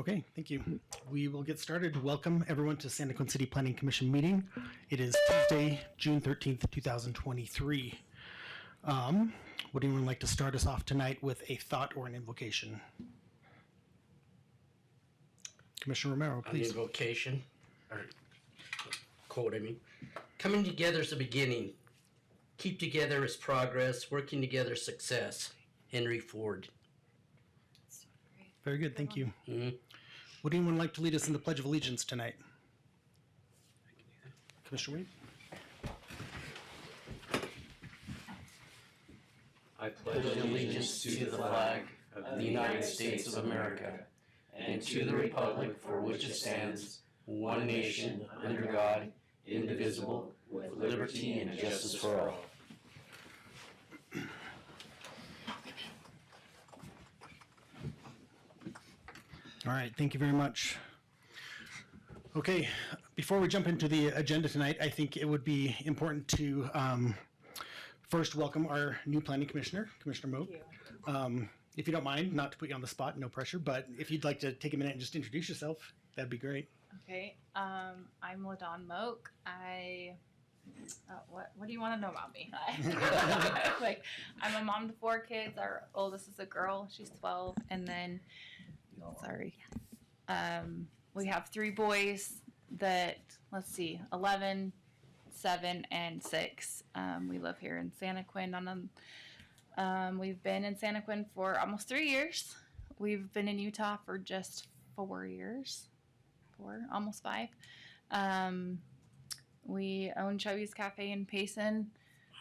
Okay, thank you. We will get started. Welcome everyone to Santaquin City Planning Commission meeting. It is Tuesday, June 13th, 2023. Would anyone like to start us off tonight with a thought or an invocation? Commissioner Romero, please. An invocation, or quote, coming together is the beginning. Keep together is progress. Working together is success. Henry Ford. Very good, thank you. Mm-hmm. Would anyone like to lead us in the Pledge of Allegiance tonight? Commissioner Reed? I pledge allegiance to the flag of the United States of America and to the republic for which it stands, one nation, under God, indivisible, with liberty and justice for all. All right, thank you very much. Okay, before we jump into the agenda tonight, I think it would be important to first welcome our new planning commissioner, Commissioner Moak. If you don't mind, not to put you on the spot, no pressure, but if you'd like to take a minute and just introduce yourself, that'd be great. Okay, I'm LaDawn Moak. What do you want to know about me? Like, I'm a mom to 4 kids. Our oldest is a girl, she's 12, and then we have 3 boys that, 11, 7, and 6. We live here in Santaquin. We've been in Santaquin for almost 3 years. We've been in Utah for just 4 years, almost 5. We own Chubby's Cafe in Payson.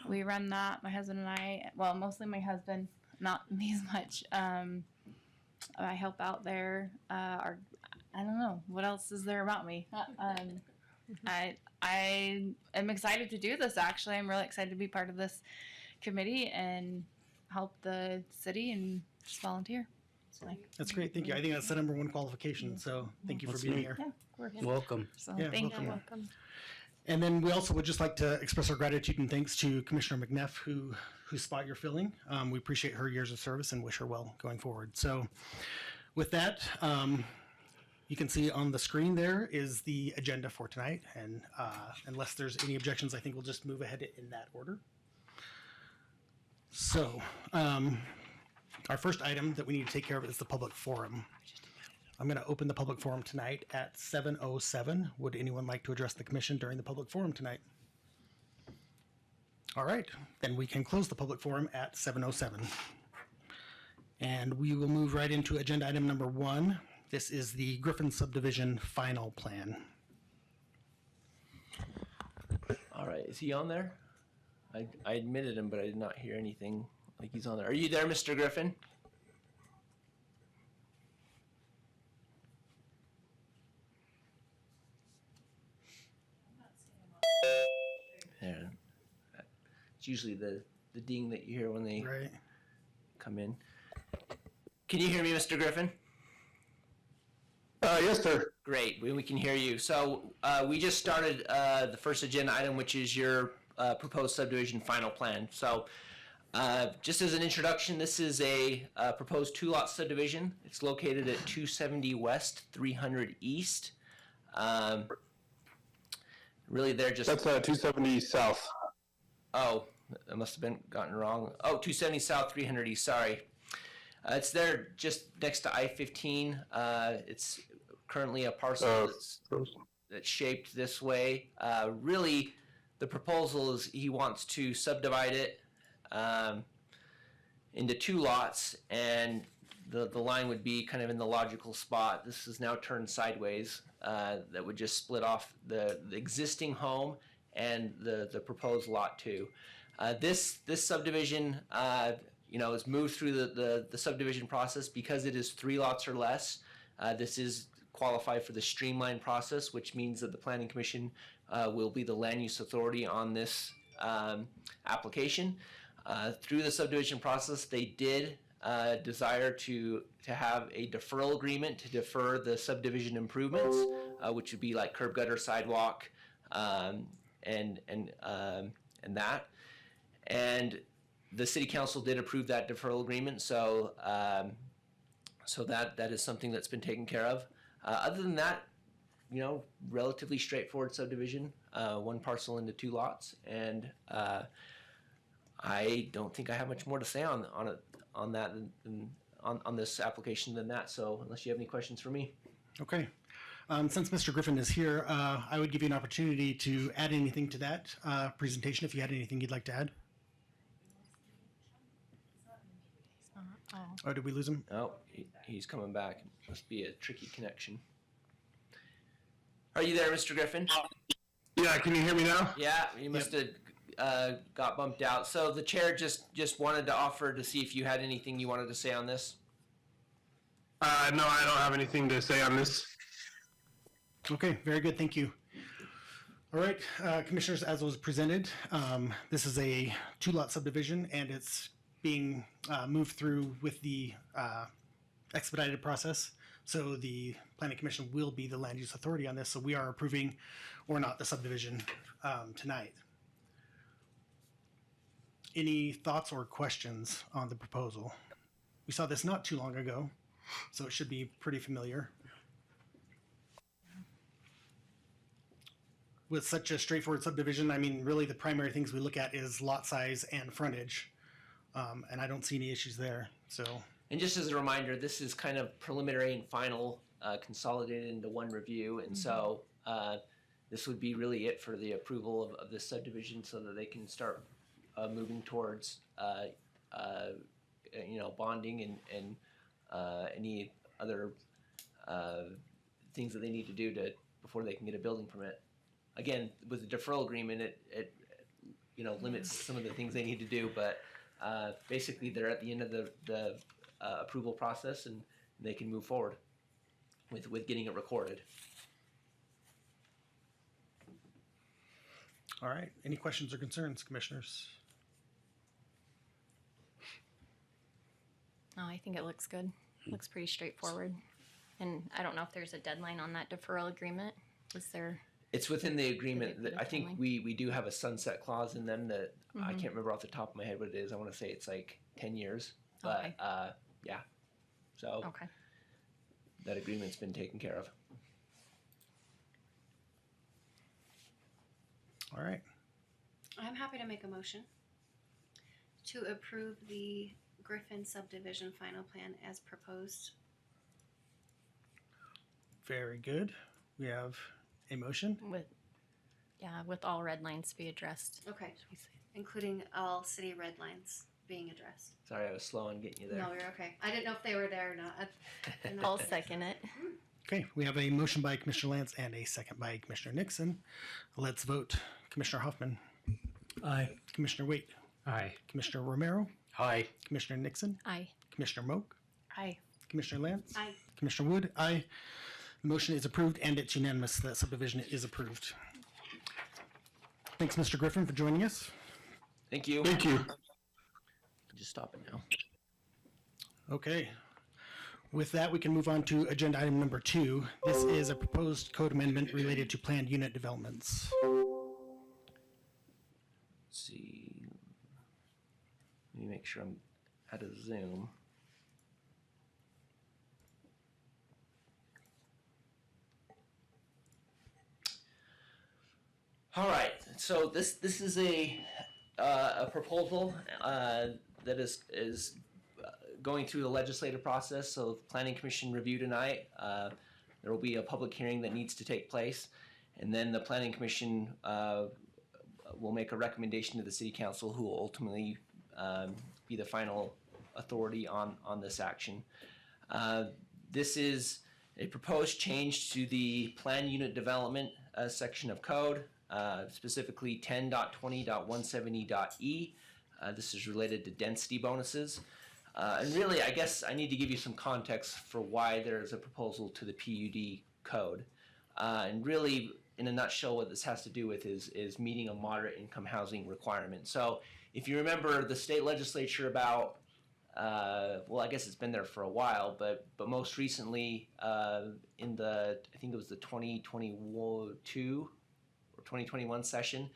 We run that, my husband and I. Well, mostly my husband, not me as much. I help out there. I don't know what else is there about me. I am excited to do this. Actually, I'm really excited to be part of this committee and help the city and just volunteer. That's great, thank you. I think that's the #1 qualification, so thank you for being here. Yeah, we're here. Welcome. So Yeah, thank welcome. you. Welcome. And then we also would just like to express our gratitude and thanks to Commissioner McNeff, whose spot you're filling. We appreciate her years of service and wish her well going forward. So with that, you can see on the screen there is the agenda for tonight. And unless there's any objections, I think we'll just move ahead in that order. So our first item that we need to take care of is the public forum. I'm going to open the public forum tonight at 7:07. Would anyone like to address the commission during the public forum tonight? All right, then we can close the public forum at 7:07. And we will move right into agenda item number 1. This is the Griffin subdivision final plan. All right, is he on there? I admitted him, but I did not hear anything like he's on there. Are you there, Mr. Griffin? There. It's usually the ding that you hear when they Right. come in. Can you hear me, Mr. Griffin? Yes, sir. Great, we can hear you. So we just started the first agenda item, which is your proposed subdivision final plan. So just as an introduction, this is a proposed 2-lot subdivision. It's located at 270 West, 300 East. Really, they're just... That's 270 South. Oh, I must have been gotten wrong. Oh, 270 South, 300 East, sorry. It's there just next to I-15. It's currently a parcel that's shaped this way. Really, the proposal is he wants to subdivide it into 2 lots, and the line would be kind of in the logical spot. This is now turned sideways. That would just split off the existing home and the proposed lot 2. This subdivision is moved through the subdivision process because it is 3 lots or less. This is qualified for the streamlined process, which means that the Planning Commission will be the land use authority on this application. Through the subdivision process, they did desire to have a deferral agreement to defer the subdivision improvements, which would be like curb, gutter, sidewalk, and that. And the City Council did approve that deferral agreement, so that is something that's been taken care of. Other than that, relatively straightforward subdivision, one parcel into 2 lots, and I don't think I have much more to say on that on this application than that. So unless you have any questions for me. Okay. Since Mr. Griffin is here, I would give you an opportunity to add anything to that presentation if you had anything you'd like to add. Oh, did we lose him? Oh, he's coming back. Must be a tricky connection. Are you there, Mr. Griffin? Yeah, can you hear me now? Yeah, you must have got bumped out. So the chair just wanted to offer to see if you had anything you wanted to say on this. No, I don't have anything to say on this. Okay, very good. Thank you. All right, commissioners, as was presented, this is a 2-lot subdivision, and it's being moved through with the expedited process. So the Planning Commission will be the land use authority on this. So we are approving or not the subdivision tonight. Any thoughts or questions on the proposal? We saw this not too long ago, so it should be pretty familiar. With such a straightforward subdivision, I mean, really the primary things we look at is lot size and frontage. And I don't see any issues there, so. And just as a reminder, this is kind of preliminary and final consolidated into one review. And so this would be really it for the approval of this subdivision so that they can start moving towards, bonding and any other things that they need to do before they can get a building permit. Again, with the deferral agreement, it limits some of the things they need to do, but basically they're at the end of the approval process and they can move forward with getting it recorded. All right, any questions or concerns, commissioners? No, I think it looks good. Looks pretty straightforward. And I don't know if there's a deadline on that deferral agreement. Was there? It's within the agreement. Did they put I a think timeline? we do have a sunset clause in them that I can't remember off the top of my head what it is. I want to say it's like 10 years. But Okay. yeah. So Okay. that agreement's been taken care of. All right, I'm happy to make a motion to approve the Griffin subdivision final plan as proposed. very good. We have a motion. With all red lines to be addressed. Okay, including all city red lines being addressed. Sorry, I was slow on getting you there. No, you're okay. I didn't know if they were there or not. I'm not I'll good. second it. Okay, we have a motion by Commissioner Lance and a second by Commissioner Nixon. Let's vote. Commissioner Hoffman, Aye. Commissioner Waite, Aye. Commissioner Romero, Hi. Commissioner Nixon, Aye. Commissioner Moak, Aye. Commissioner Lance, Aye. Commissioner Wood, aye. The motion is approved and it's unanimous. That subdivision is approved. Thanks, Mr. Griffin, for joining us. Thank you. Thank you. Just stop it now. Okay. With that, we can move on to agenda item number 2. This is a proposed code amendment related to planned unit developments. Let's see. Let me make sure I'm out of Zoom. All right. So this is a proposal that is going through the legislative process. So the Planning Commission review tonight. There will be a public hearing that needs to take place, and then the Planning Commission will make a recommendation to the City Council, who will ultimately be the final authority on this action. This is a proposed change to the plan unit development section of code, specifically 10.20.170.e. This is related to density bonuses. And really, I guess I need to give you some context for why there's a proposal to the PUD code. And really, in a nutshell, what this has to do with is meeting a moderate income housing requirement. So if you remember the state legislature about, well, I guess it's been there for a while, but most recently in the, I think it was the 2022 or 2021 session,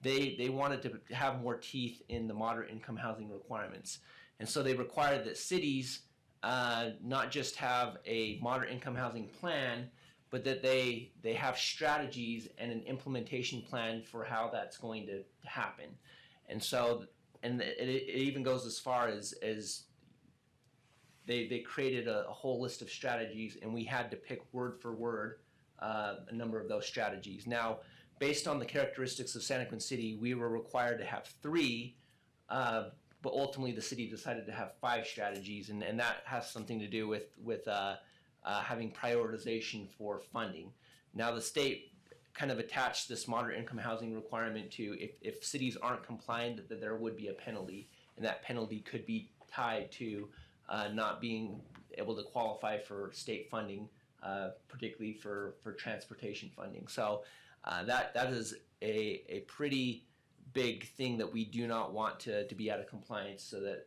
they wanted to have more teeth in the moderate income housing requirements. And so they required that cities not just have a moderate income housing plan, but that they have strategies and an implementation plan for how that's going to happen. And so, and it even goes as far as they created a whole list of strategies, and we had to pick word for word a number of those strategies. Now, based on the characteristics of Santaquin City, we were required to have 3, but ultimately the city decided to have 5 strategies, and that has something to do with having prioritization for funding. Now, the state kind of attached this moderate income housing requirement to if cities aren't compliant, that there would be a penalty, and that penalty could be tied to not being able to qualify for state funding, particularly for transportation funding. So that is a pretty big thing that we do not want to be out of compliance, so that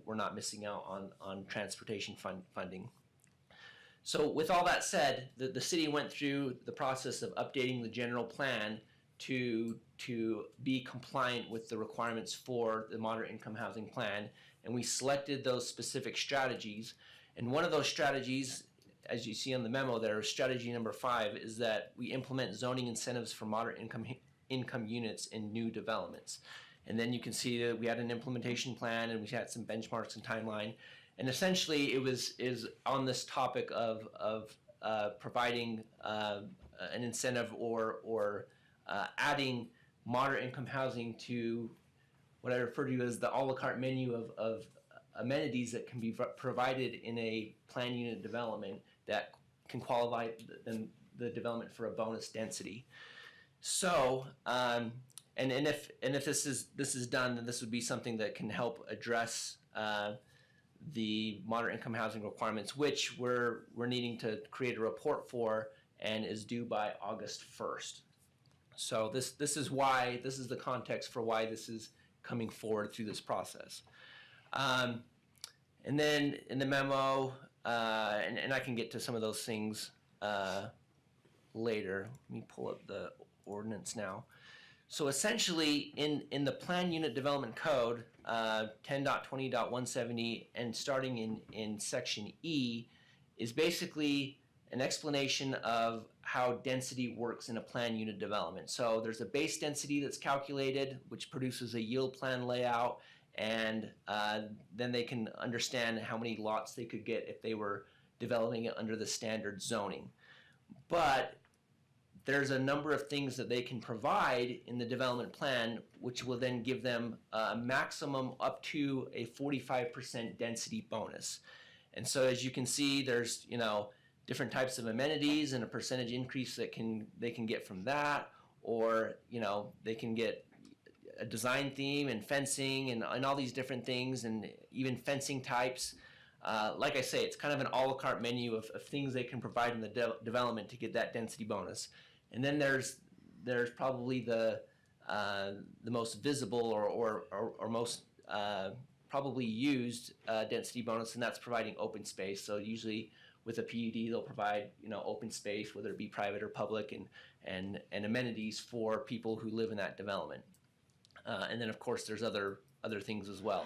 we're not missing out on transportation funding. So with all that said, the city went through the process of updating the general plan to be compliant with the requirements for the moderate income housing plan, and we selected those specific strategies. And one of those strategies, as you see on the memo there, strategy number 5, is that we implement zoning incentives for moderate income units in new developments. And then you can see that we had an implementation plan, and we had some benchmarks and timeline. And essentially, it is on this topic of providing an incentive or adding moderate income housing to what I refer to as the a la carte menu of amenities that can be provided in a planned unit development that can qualify the development for a bonus density. So, and if this is done, then this would be something that can help address the moderate income housing requirements, which we're needing to create a report for, and is due by August 1st. So this is the context for why this is coming forward through this process. And then in the memo, and I can get to some of those things later. Let me pull up the ordinance now. So essentially, in the Plan Unit Development Code, 10.20.170, and starting in Section E, is basically an explanation of how density works in a planned unit development. So there's a base density that's calculated, which produces a yield plan layout, and then they can understand how many lots they could get if they were developing it under the standard zoning. But there's a number of things that they can provide in the development plan, which will then give them a maximum up to a 45% density bonus. And so as you can see, there's different types of amenities and a percentage increase that they can get from that, or they can get a design theme and fencing and all these different things, and even fencing types. Like I say, it's kind of an a la carte menu of things they can provide in the development to get that density bonus. And then there's probably the most visible or most probably used density bonus, and that's providing open space. So usually with a PUD, they'll provide open space, whether it be private or public, and amenities for people who live in that development. And then of course there's other things as well.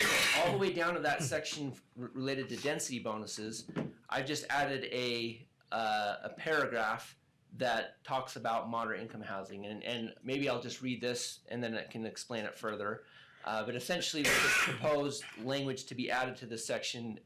So all the way down to that section related to density bonuses, I've just added a paragraph that talks about moderate income housing, and maybe I'll just read this and then I can explain it further. But essentially, this proposed language to be added to this section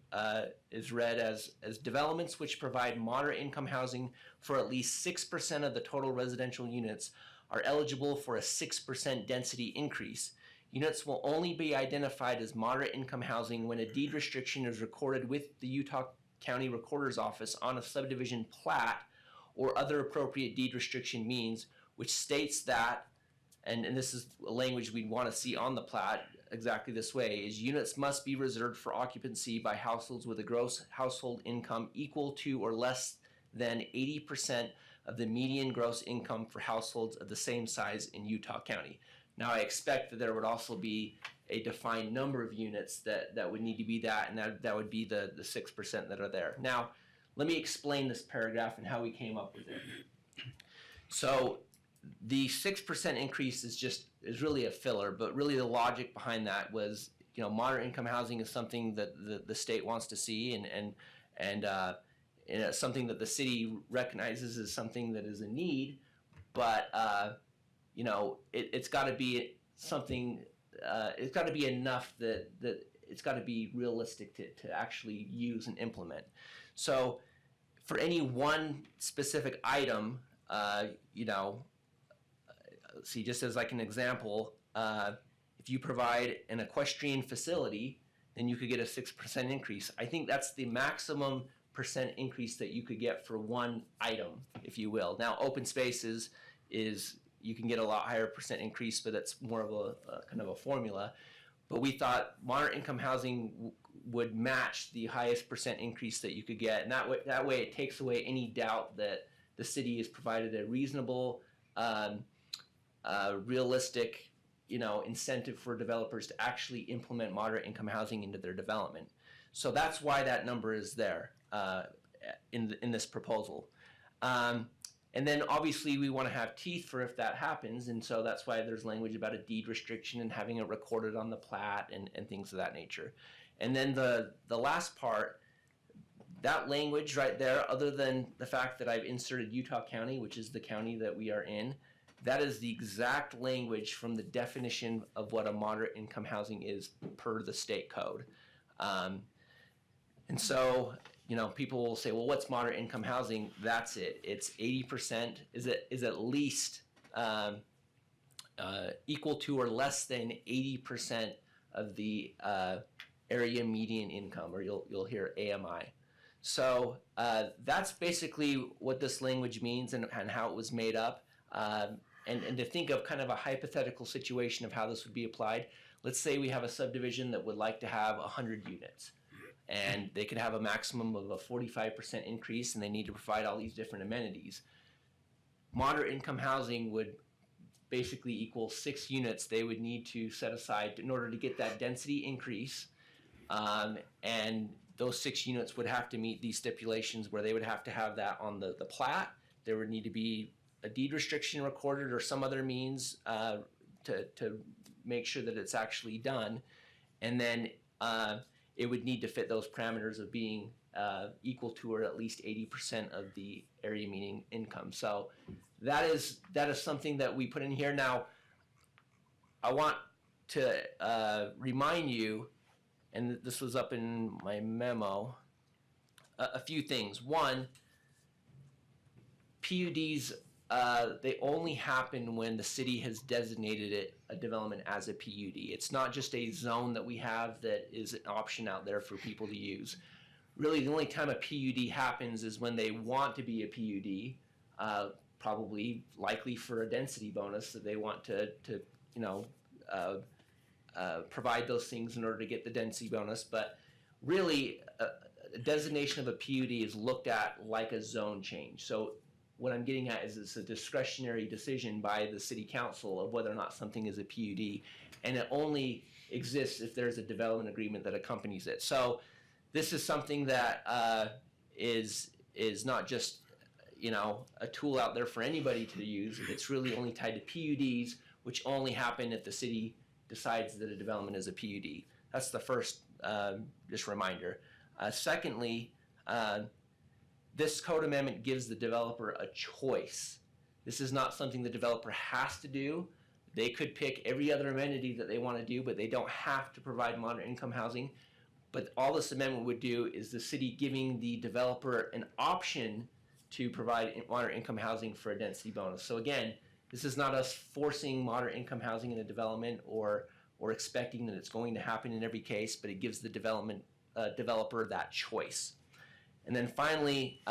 is read as developments which provide moderate income housing for at least 6% of the total residential units are eligible for a 6% density increase. Units will only be identified as moderate income housing when a deed restriction is recorded with the Utah County Recorder's Office on a subdivision plat or other appropriate deed restriction means, which states that, and this is a language we'd want to see on the plat exactly this way, is units must be reserved for occupancy by households with a gross household income equal to or less than 80% of the median gross income for households of the same size in Utah County. Now, I expect that there would also be a defined number of units that would need to be that, and that would be the 6% that are there. Now, let me explain this paragraph and how we came up with it. So the 6% increase is really a filler, but really the logic behind that was, moderate income housing is something that the state wants to see, and it's something that the city recognizes as something that is a need, but it's got to be something. It's got to be enough that it's got to be realistic to actually use and implement. So, for any one specific item, see, just as like an example, if you provide an equestrian facility, then you could get a 6% increase. I think that's the maximum percent increase that you could get for one item, if you will. Now, open spaces is you can get a lot higher percent increase, but that's more of a kind of a formula. But we thought moderate income housing would match the highest percent increase that you could get, and that way it takes away any doubt that the city has provided a reasonable, realistic, incentive for developers to actually implement moderate income housing into their development. So that's why that number is there in this proposal. And then obviously we want to have teeth for if that happens, and so that's why there's language about a deed restriction and having it recorded on the plat and things of that nature. And then the last part, that language right there, other than the fact that I've inserted Utah County, which is the county that we are in, that is the exact language from the definition of what a moderate income housing is per the state code. And so, people will say, well, what's moderate income housing? That's it. It's 80% is at least equal to or less than 80% of the area median income, or you'll hear AMI. So that's basically what this language means and how it was made up. And to think of kind of a hypothetical situation of how this would be applied. Let's say we have a subdivision that would like to have 100 units. And they could have a maximum of a 45% increase, and they need to provide all these different amenities. Moderate income housing would basically equal 6 units they would need to set aside in order to get that density increase. And those 6 units would have to meet these stipulations where they would have to have that on the plat. There would need to be a deed restriction recorded or some other means to make sure that it's actually done. And then it would need to fit those parameters of being equal to or at least 80% of the area median income. So that is something that we put in here. Now, I want to remind you, and this was up in my memo, a few things. One, PUDs, they only happen when the city has designated it a development as a PUD. It's not just a zone that we have that is an option out there for people to use. Really, the only time a PUD happens is when they want to be a PUD, probably likely for a density bonus that they want to provide those things in order to get the density bonus. But really, a designation of a PUD is looked at like a zone change. So what I'm getting at is it's a discretionary decision by the city council of whether or not something is a PUD, and it only exists if there's a development agreement that accompanies it. So this is something that is not just a tool out there for anybody to use. It's really only tied to PUDs, which only happen if the city decides that a development is a PUD. That's the first just reminder. Secondly, this code amendment gives the developer a choice. This is not something the developer has to do. They could pick every other amenity that they want to do, but they don't have to provide moderate income housing. But all this amendment would do is the city giving the developer an option to provide moderate income housing for a density bonus. So again, this is not us forcing moderate income housing in a development or expecting that it's going to happen in every case, but it gives the developer that choice. And then finally,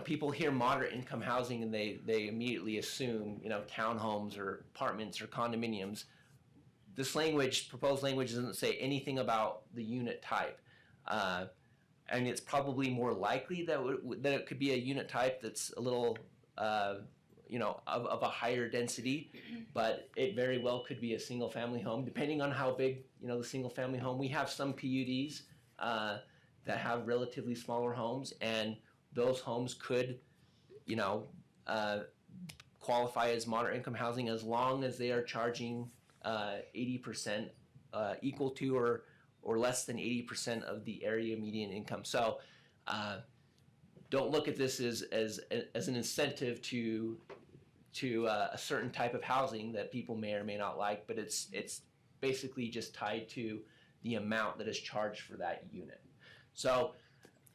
people hear moderate income housing and they immediately assume, townhomes or apartments or condominiums. This proposed language doesn't say anything about the unit type. And it's probably more likely that it could be a unit type that's a little, of a higher density, but it very well could be a single family home, depending on how big, the single family home. We have some PUDs that have relatively smaller homes, and those homes could, qualify as moderate income housing as long as they are charging 80% equal to or less than 80% of the area median income. So don't look at this as an incentive to a certain type of housing that people may or may not like, but it's basically just tied to the amount that is charged for that unit. So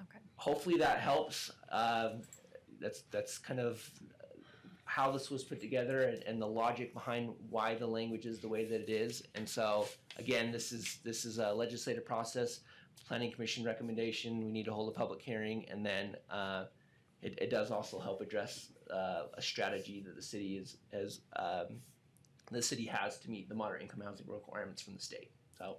Okay. hopefully that helps. That's kind of how this was put together and the logic behind why the language is the way that it is. And so again, this is a legislative process, planning commission recommendation. We need to hold a public hearing, and then it does also help address a strategy that the city has to meet the moderate income housing requirements from the state. So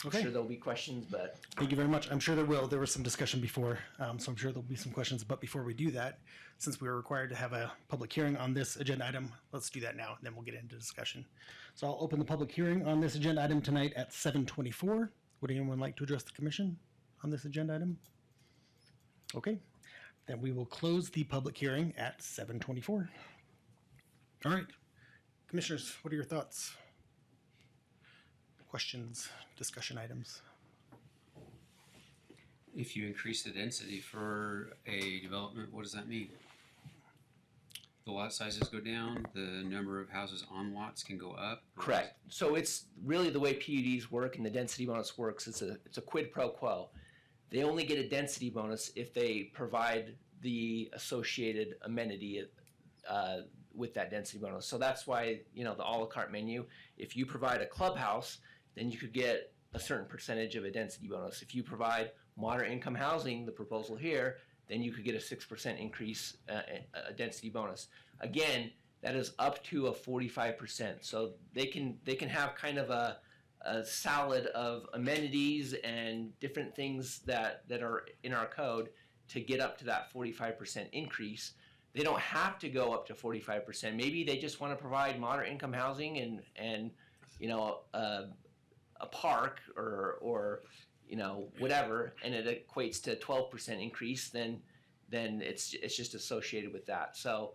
Okay. I'm sure there'll be questions, but Thank you very much. I'm sure there will. There was some discussion before, so I'm sure there'll be some questions. But before we do that, since we were required to have a public hearing on this agenda item, let's do that now, and then we'll get into discussion. So I'll open the public hearing on this agenda item tonight at 7:24. Would anyone like to address the commission on this agenda item? Okay, then we will close the public hearing at 7:24. All right, commissioners, what are your thoughts? Questions, discussion items? If you increase the density for a development, what does that mean? The lot sizes go down, the number of houses on lots can go up? or- correct. So it's really the way PUDs work and the density bonus works. It's a quid pro quo. They only get a density bonus if they provide the associated amenity with that density bonus. So that's why, the a la carte menu, if you provide a clubhouse, then you could get a certain percentage of a density bonus. If you provide moderate income housing, the proposal here, then you could get a 6% increase, a density bonus. Again, that is up to a 45%. So they can have kind of a salad of amenities and different things that are in our code to get up to that 45% increase. They don't have to go up to 45%. Maybe they just want to provide moderate income housing and a park or whatever, and it equates to 12% increase, then it's just associated with that. So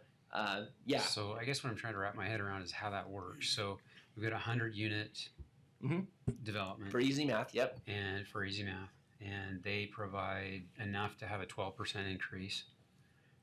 yeah. So I guess what I'm trying to wrap my head around is how that works. So we've got 100 unit development For easy math, yep. and for easy math, and they provide enough to have a 12% increase.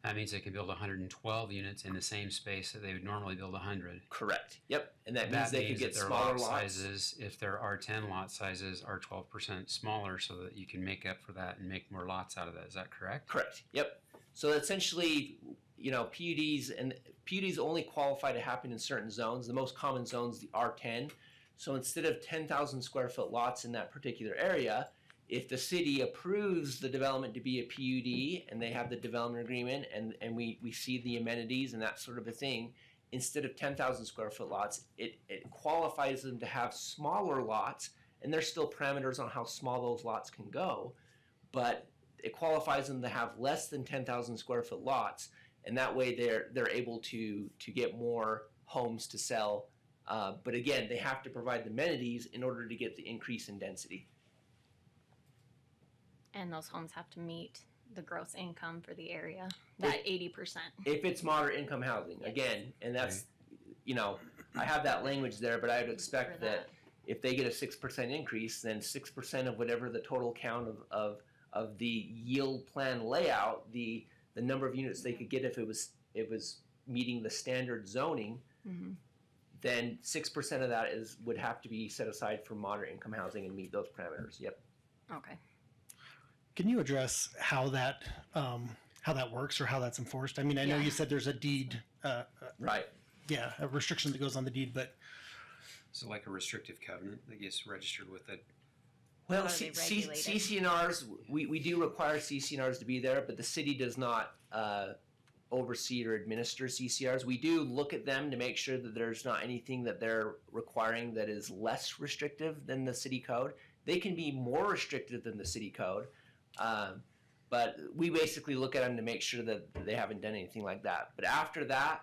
That means they can build 112 units in the same space that they would normally build 100. Correct. Yep. And that means they could get that their smaller lot lots. sizes, if there are 10 lot sizes, are 12% smaller, so that you can make up for that and make more lots out of that. Is that correct? Correct. Yep. So essentially, PUDs only qualify to happen in certain zones. The most common zones, the R10. So instead of 10,000 square foot lots in that particular area, if the city approves the development to be a PUD and they have the development agreement and we see the amenities and that sort of a thing, instead of 10,000 square foot lots, it qualifies them to have smaller lots, and there's still parameters on how small those lots can go, but it qualifies them to have less than 10,000 square foot lots, and that way they're able to get more homes to sell. But again, they have to provide the amenities in order to get the increase in density. And those homes have to meet the gross income for the area, that 80%. If it's moderate income housing, again, and that's, I have that language there, but I would expect For that if they get a 6% increase, then 6% of whatever the total count of the yield plan layout, the number of units they could get if it was meeting the standard zoning, then 6% of that would have to be set aside for moderate income housing and meet those parameters. Yep. Okay. Can you address how that works or how that's enforced? I mean, I know Yeah. you said there's a deed, Right. yeah, a restriction that goes on the deed, but So like a restrictive covenant that gets registered with it. Well, How are they regulated? CCNRs, we do require CCNRs to be there, but the city does not oversee or administer CCRs. We do look at them to make sure that there's not anything that they're requiring that is less restrictive than the city code. They can be more restrictive than the city code, but we basically look at them to make sure that they haven't done anything like that. But after that,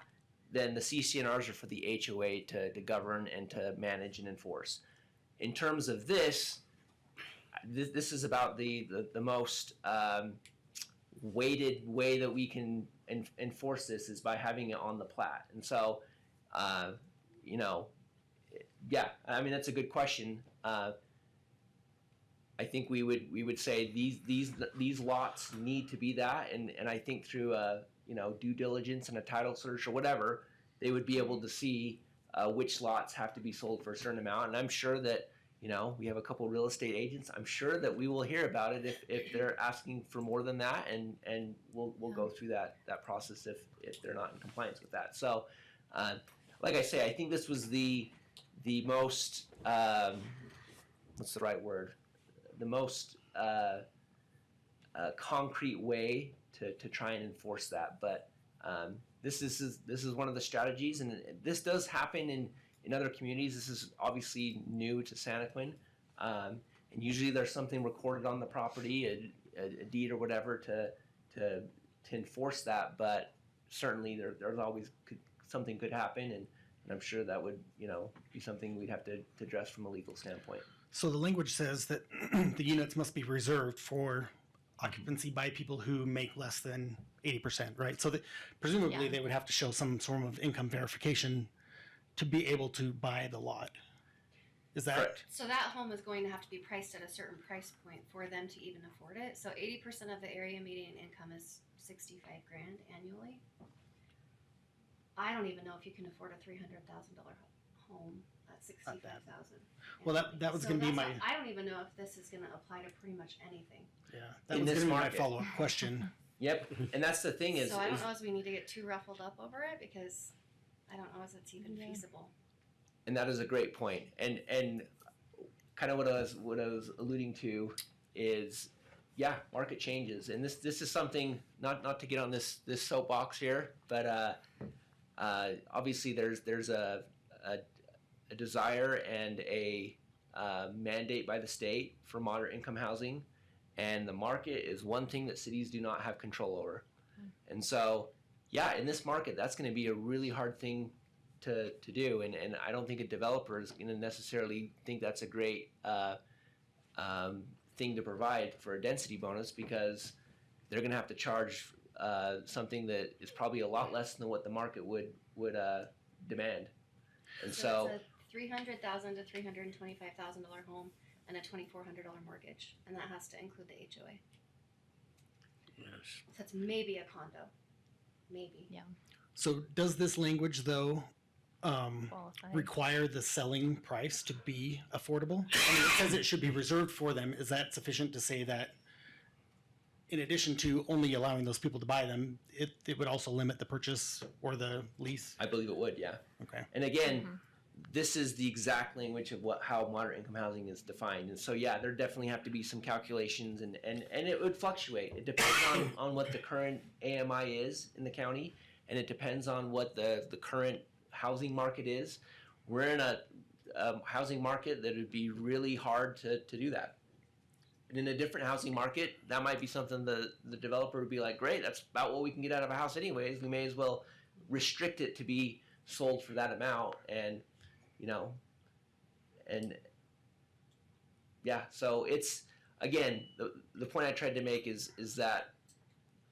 then the CCNRs are for the HOA to govern and to manage and enforce. In terms of this is about the most weighted way that we can enforce this is by having it on the plat. And so, yeah, I mean, that's a good question. I think we would say these lots need to be that, and I think through due diligence and a title search or whatever, they would be able to see which lots have to be sold for a certain amount. And I'm sure that we have a couple real estate agents. I'm sure that we will hear about it if they're asking for more than that, and we'll go through that process if they're not in compliance with that. So, like I say, I think this was the most what's the right word? The most concrete way to try and enforce that. But this is one of the strategies, and this does happen in other communities. This is obviously new to Santaquin, and usually there's something recorded on the property, a deed or whatever to enforce that. But certainly there's always something could happen, and I'm sure that would be something we'd have to address from a legal standpoint. So the language says that the units must be reserved for occupancy by people who make less than 80%, right? So presumably Yeah. they would have to show some sort of income verification to be able to buy the lot. Is that Correct. So that home is going to have to be priced at a certain price point for them to even afford it. So 80% of the area median income is 65 grand annually. I don't even know if you can afford a $300,000 home at 65,000. Well, that was So going to be that's my why I don't even know if this is going to apply to pretty much anything. that In was this going to be my market. follow-up question. Yep, and that's the thing is, So I don't know if we need to get too ruffled up over it because I don't know if it's even feasible. and that is a great point. And kind of what I was alluding to is, yeah, market changes, and this is something not to get on this soapbox here, but obviously there's a desire and a mandate by the state for moderate income housing, and the market is one thing that cities do not have control over. And so, yeah, in this market, that's going to be a really hard thing to do, and I don't think a developer is going to necessarily think that's a great thing to provide for a density bonus, because they're going to have to charge something that is probably a lot less than what the market would demand. And so it's a $300,000 to $325,000 home and a $2,400 mortgage, and that has to include the HOA. Yes. So that's maybe a condo, maybe. So does this language though Qualified. require the selling price to be affordable? I mean, it says it should be reserved for them. Is that sufficient to say that in addition to only allowing those people to buy them, it would also limit the purchase or the lease? I believe it would, yeah. Okay. And again, this is the exact language of how moderate income housing is defined. And so, yeah, there definitely have to be some calculations, and it would fluctuate. It depends on what the current AMI is in the county, and it depends on what the current housing market is. We're in a housing market that would be really hard to do that. And in a different housing market, that might be something the developer would be like, great, that's about what we can get out of a house anyways. We may as well restrict it to be sold for that amount, and yeah, so it's, again, the point I tried to make is that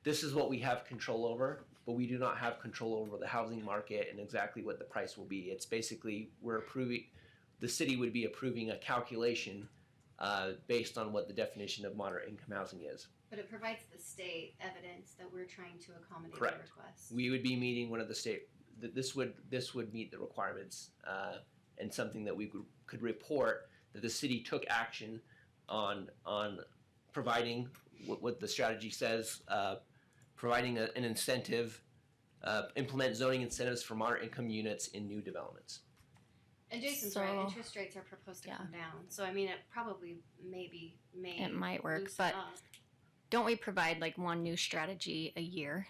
this is what we have control over, but we do not have control over the housing market and exactly what the price will be. It's basically, the city would be approving a calculation based on what the definition of moderate income housing is. But it provides the state evidence that we're trying to accommodate the Correct. request. We would be meeting one of the state, this would meet the requirements, and something that we could report that the city took action on providing what the strategy says, providing an incentive, implement zoning incentives for moderate income units in new developments. And Jason's So- right, interest rates are proposed to Yeah. come down. So I mean, it probably may It might work, loosen but up. don't we provide like one new strategy a year?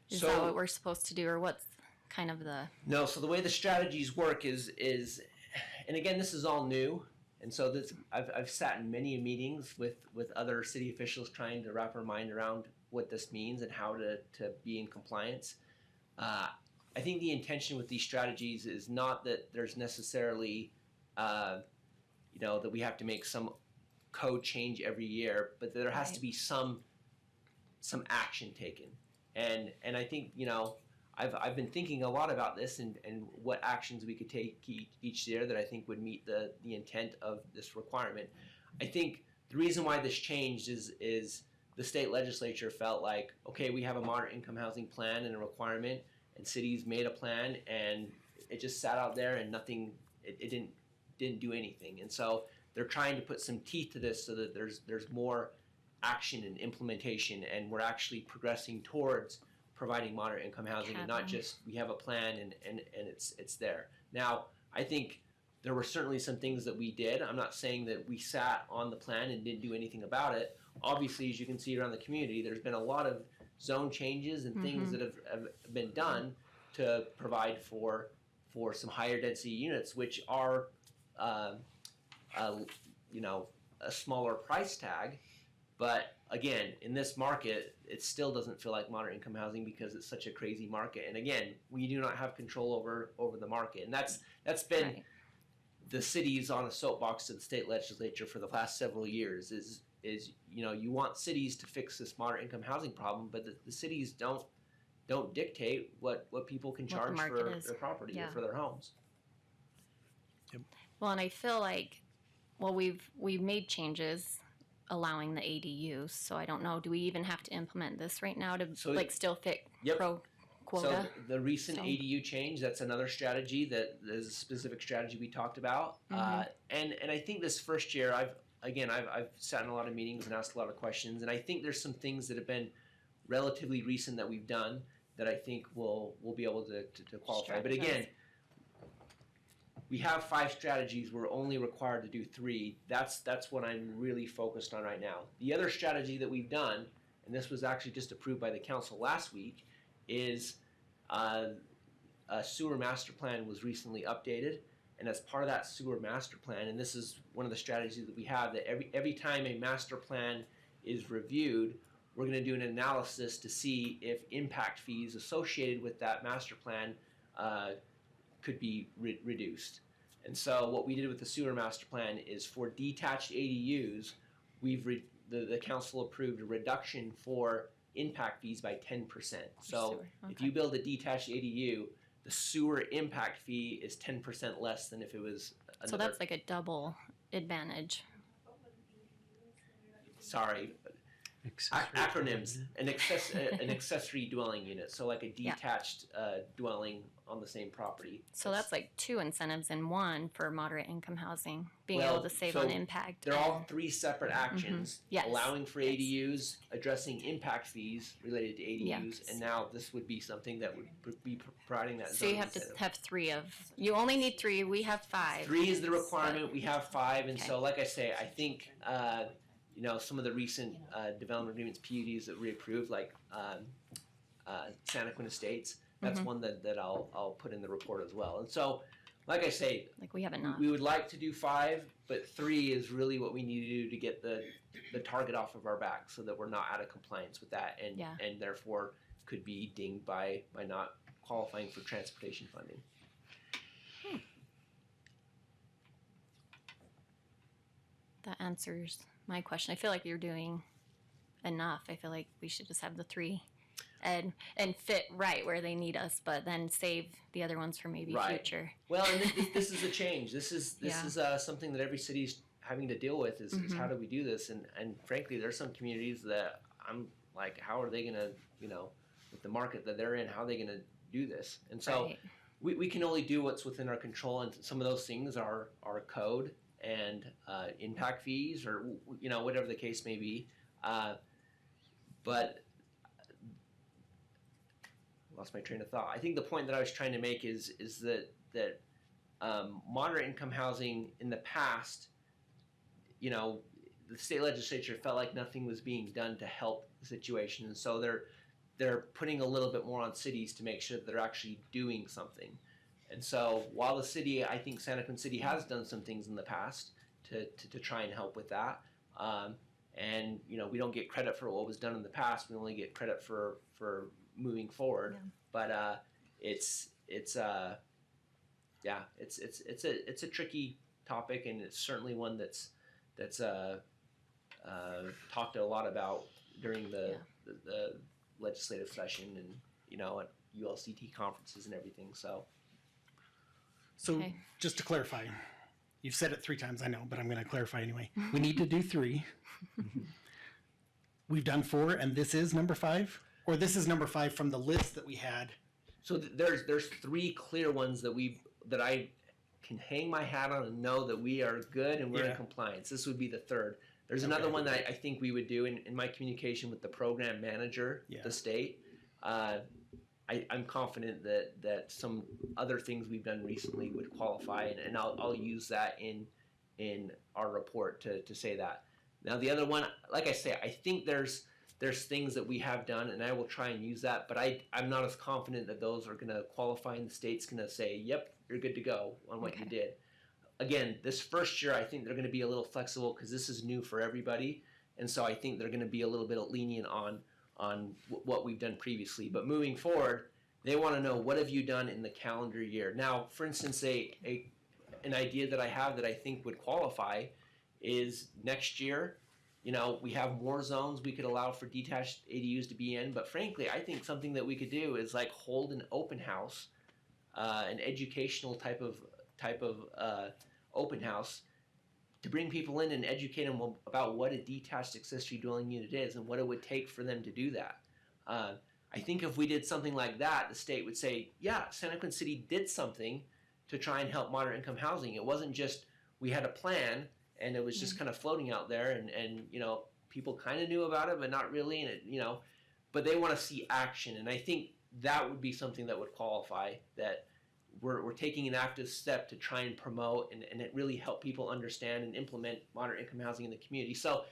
Is that So- what we're supposed to do, or what's kind of the? No, so the way the strategies work is, and again, this is all new, and so I've sat in many meetings with other city officials trying to wrap our mind around what this means and how to be in compliance. I think the intention with these strategies is not that there's necessarily, that we have to make some code change every year, but there has to be some action taken. And I think, I've been thinking a lot about this and what actions we could take each year that I think would meet the intent of this requirement. I think the reason why this changed is the state legislature felt like, okay, we have a moderate income housing plan and a requirement, and cities made a plan, and it just sat out there and nothing. It didn't do anything, and so they're trying to put some teeth to this so that there's more action and implementation, and we're actually progressing towards providing moderate income housing and not just we have a plan and it's there. Now, I think there were certainly some things that we did. I'm not saying that we sat on the plan and didn't do anything about it. Obviously, as you can see around the community, there's been a lot of zone changes and things that have been done to provide for some higher density units, which are you know, a smaller price tag. But again, in this market, it still doesn't feel like moderate income housing because it's such a crazy market. And again, we do not have control over the market, and that's been the cities on a soapbox to the state legislature for the last several years. Is you know, you want cities to fix this moderate income housing problem, but the cities don't dictate what people can charge for their property or for their homes. Well, and I feel like, well, we've made changes allowing the ADUs, so I don't know, do we even have to implement this right now to still fit pro quota? So the recent ADU change, that's another strategy that is a specific strategy we talked about. And I think this first year, I've sat in a lot of meetings and asked a lot of questions, and I think there's some things that have been relatively recent that we've done that I think we'll be able to qualify. But again, we have 5 strategies. We're only required to do 3. That's what I'm really focused on right now. The other strategy that we've done, and this was actually just approved by the council last week, is a sewer master plan was recently updated. And as part of that sewer master plan, and this is one of the strategies that we have, that every time a master plan is reviewed, we're going to do an analysis to see if impact fees associated with that master plan could be reduced. And so what we did with the sewer master plan is for detached ADUs, the council approved a reduction for impact fees by 10%. So if you build a detached ADU, the sewer impact fee is 10% less than if it was another. So that's like a double advantage. Sorry. Acronyms. An accessory dwelling unit. So like a detached dwelling on the same property. So that's like 2 incentives in one for moderate income housing, being able to save on impact. They're all 3 separate actions. Yes. Allowing for ADUs, addressing impact fees related to ADUs, and now this would be something that would be providing that. So you have to have 3 of. You only need 3. We have 5. 3 is the requirement. We have 5, and so like I say, I think you know, some of the recent development agreements, PUDs that we approved, like Santaquin Estates. That's one that I'll put in the report as well. And so, like I say, like we haven't not. We would like to do 5, but 3 is really what we need to do to get the target off of our back, so that we're not out of compliance with that, and therefore could be dinged by not qualifying for transportation funding. That answers my question. I feel like you're doing enough. I feel like we should just have the 3 and fit right where they need us, but then save the other ones for maybe future. Well, and this is a change. This is something that every city's having to deal with is how do we do this? And frankly, there's some communities that I'm like, how are they going to, you know, with the market that they're in, how are they going to do this? And so we can only do what's within our control, and some of those things are code and impact fees, or you know, whatever the case may be. But I lost my train of thought. I think the point that I was trying to make is that moderate income housing in the past, you know, the state legislature felt like nothing was being done to help the situation, and so they're putting a little bit more on cities to make sure that they're actually doing something. And so while the city, I think Santaquin City has done some things in the past to try and help with that. And, you know, we don't get credit for what was done in the past. We only get credit for moving forward. But it's a tricky topic, and it's certainly one that's talked a lot about during the legislative session. And, you know, ULCT conferences and everything. So So Okay. just to clarify, you've said it 3 times, I know, but I'm going to clarify anyway. We need to do 3. We've done 4, and this is number 5, or this is number 5 from the list that we had. So there's 3 clear ones that I can hang my hat on and know that we are good and we're in Yeah. compliance. This would be the 3rd. There's another one that I think we would do in my communication with the program manager, Yeah. the state. I'm confident that some other things we've done recently would qualify, and I'll use that in our report to say that. Now the other one, like I say, I think there's things that we have done, and I will try and use that, but I'm not as confident that those are going to qualify, and the state's going to say, yep, you're good to go on what you did. Again, this first year, I think they're going to be a little flexible because this is new for everybody, and so I think they're going to be a little bit lenient on what we've done previously. But moving forward, they want to know, what have you done in the calendar year? Now, for instance, an idea that I have that I think would qualify is next year, we have more zones we could allow for detached ADUs to be in, but frankly, I think something that we could do is like hold an open house, an educational type of open house, to bring people in and educate them about what a detached accessory dwelling unit is and what it would take for them to do that. I think if we did something like that, the state would say, yeah, Santaquin City did something to try and help moderate income housing. It wasn't just we had a plan and it was just kind of floating out there, and people kind of knew about it, but not really, and but they want to see action, and I think that would be something that would qualify, that we're taking an active step to try and promote and it really help people understand and implement moderate income housing in the community. So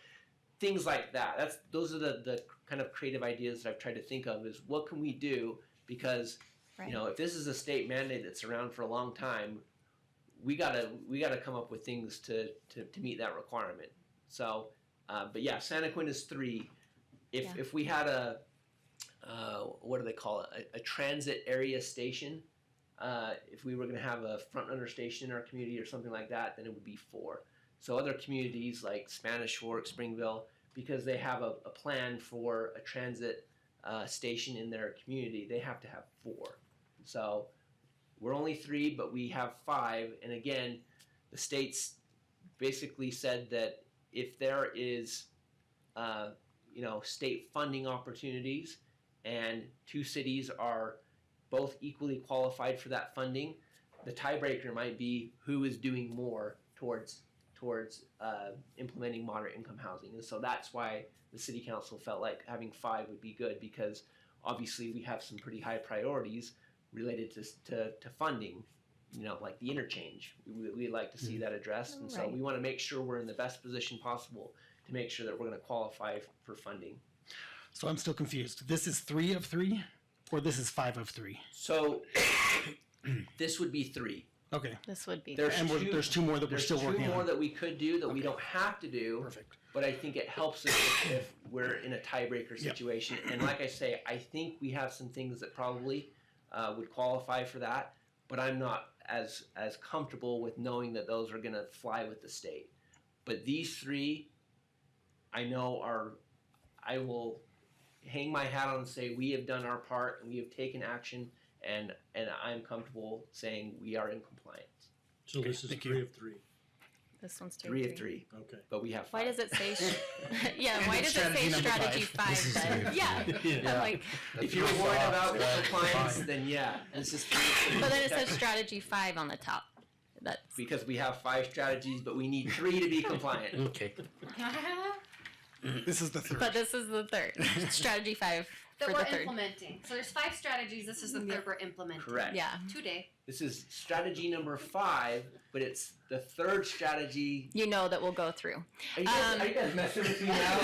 things like that. Those are the kind of creative ideas that I've tried to think of, is what can we do, because if this is a state mandate that's around for a long time, we gotta come up with things to meet that requirement. So, but yeah, Santaquin is 3. If we had a what do they call it? A transit area station. If we were going to have a front runner station in our community or something like that, then it would be 4. So other communities like Spanish Fork, Springville, because they have a plan for a transit station in their community, they have to have 4. So we're only 3, but we have 5. And again, the state's basically said that if there is, state funding opportunities and 2 cities are both equally qualified for that funding, the tiebreaker might be who is doing more towards implementing moderate income housing. And so that's why the city council felt like having 5 would be good, because obviously we have some pretty high priorities related to funding, like the interchange. We'd like to see that addressed, and so we want to make sure we're in the best position possible to make sure that we're going to qualify for funding. So I'm still confused. This is 3 of 3, or this is 5 of 3? So this would be 3. Okay. This would be. There's And there's 2 more that we're still working on. There's 2 more that we could do that we don't have to do. Perfect. But I think it helps us if we're in a tiebreaker situation. And like I say, I think we have some things that probably would qualify for that, but I'm not as comfortable with knowing that those are going to fly with the state. But these 3, I know I will hang my hat on and say we have done our part and we have taken action, and I'm comfortable saying we are in compliance. So this is thank 3 you. of 3. This one's 3 of 3, Okay. but we have 5. Why does it say? Yeah. And Why it's does it say strategy number strategy 5 then? Yeah. I'm like, If you're worried about compliance, then yeah, this is 3. but then it says strategy 5 on the top. That's Because we have 5 strategies, but we need 3 to be compliant. Okay. This is the 3rd. But this is the 3rd. Strategy 5 That for we're the 3rd. implementing. So there's 5 strategies. This is the 3rd we're implementing. Correct. Yeah. Today. This is strategy number 5, but it's the 3rd strategy. You know that we'll go through. Are you guys messing with me now?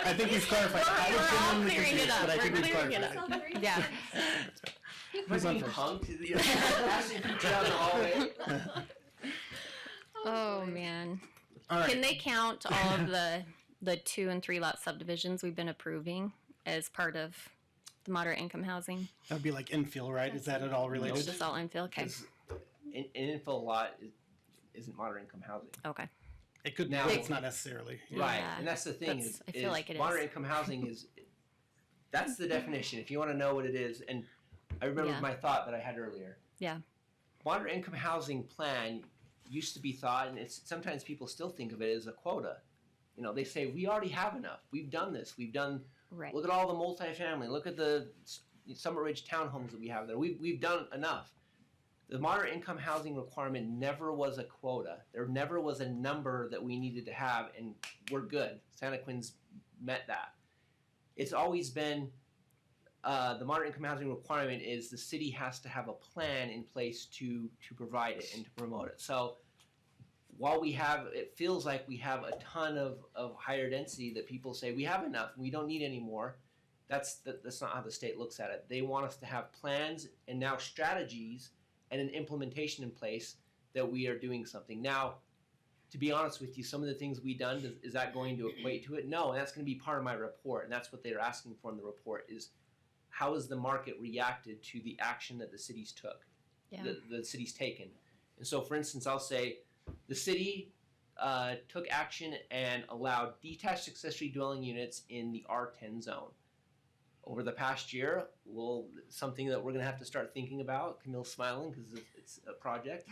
I think we've clarified. I was We're all genuinely clearing it confused, up. but I We're think we've clearing it clarified. up. Yeah. Am I being punked? You know, passing people down the hallway. Oh man. All right. Can they count all of the 2 and 3 lot subdivisions we've been approving as part of the moderate income housing? That would be like infill, right? Is that at all related? It's just all infill. Okay. Because an infill lot isn't moderate income housing. Okay. It could Now- now. It's not necessarily. Right, Yeah. and that's the thing That's- is, I feel like it is. moderate income housing is That's the definition. If you want to know what it is, and I remember Yeah. my thought that I had earlier. Yeah. Moderate income housing plan used to be thought, and it's sometimes people still think of it as a quota. You know, they say we already have enough. We've done this. We've done. Right. Look at all the multifamily. Look at the Summit Ridge townhomes that we have there. We've done enough. The moderate income housing requirement never was a quota. There never was a number that we needed to have, and we're good. Santaquin's met that. It's always been the moderate income housing requirement is the city has to have a plan in place to provide it and to promote it. So while it feels like we have a ton of higher density that people say we have enough, we don't need any more. That's not how the state looks at it. They want us to have plans and now strategies and an implementation in place that we are doing something. Now, to be honest with you, some of the things we've done, is that going to equate to it? No, and that's going to be part of my report, and that's what they're asking for in the report is how has the market reacted to the action that the city's took, Yeah. the city's taken. And so, for instance, I'll say the city took action and allowed detached accessory dwelling units in the R10 zone. Over the past year, something that we're going to have to start thinking about. Camille's smiling because it's a project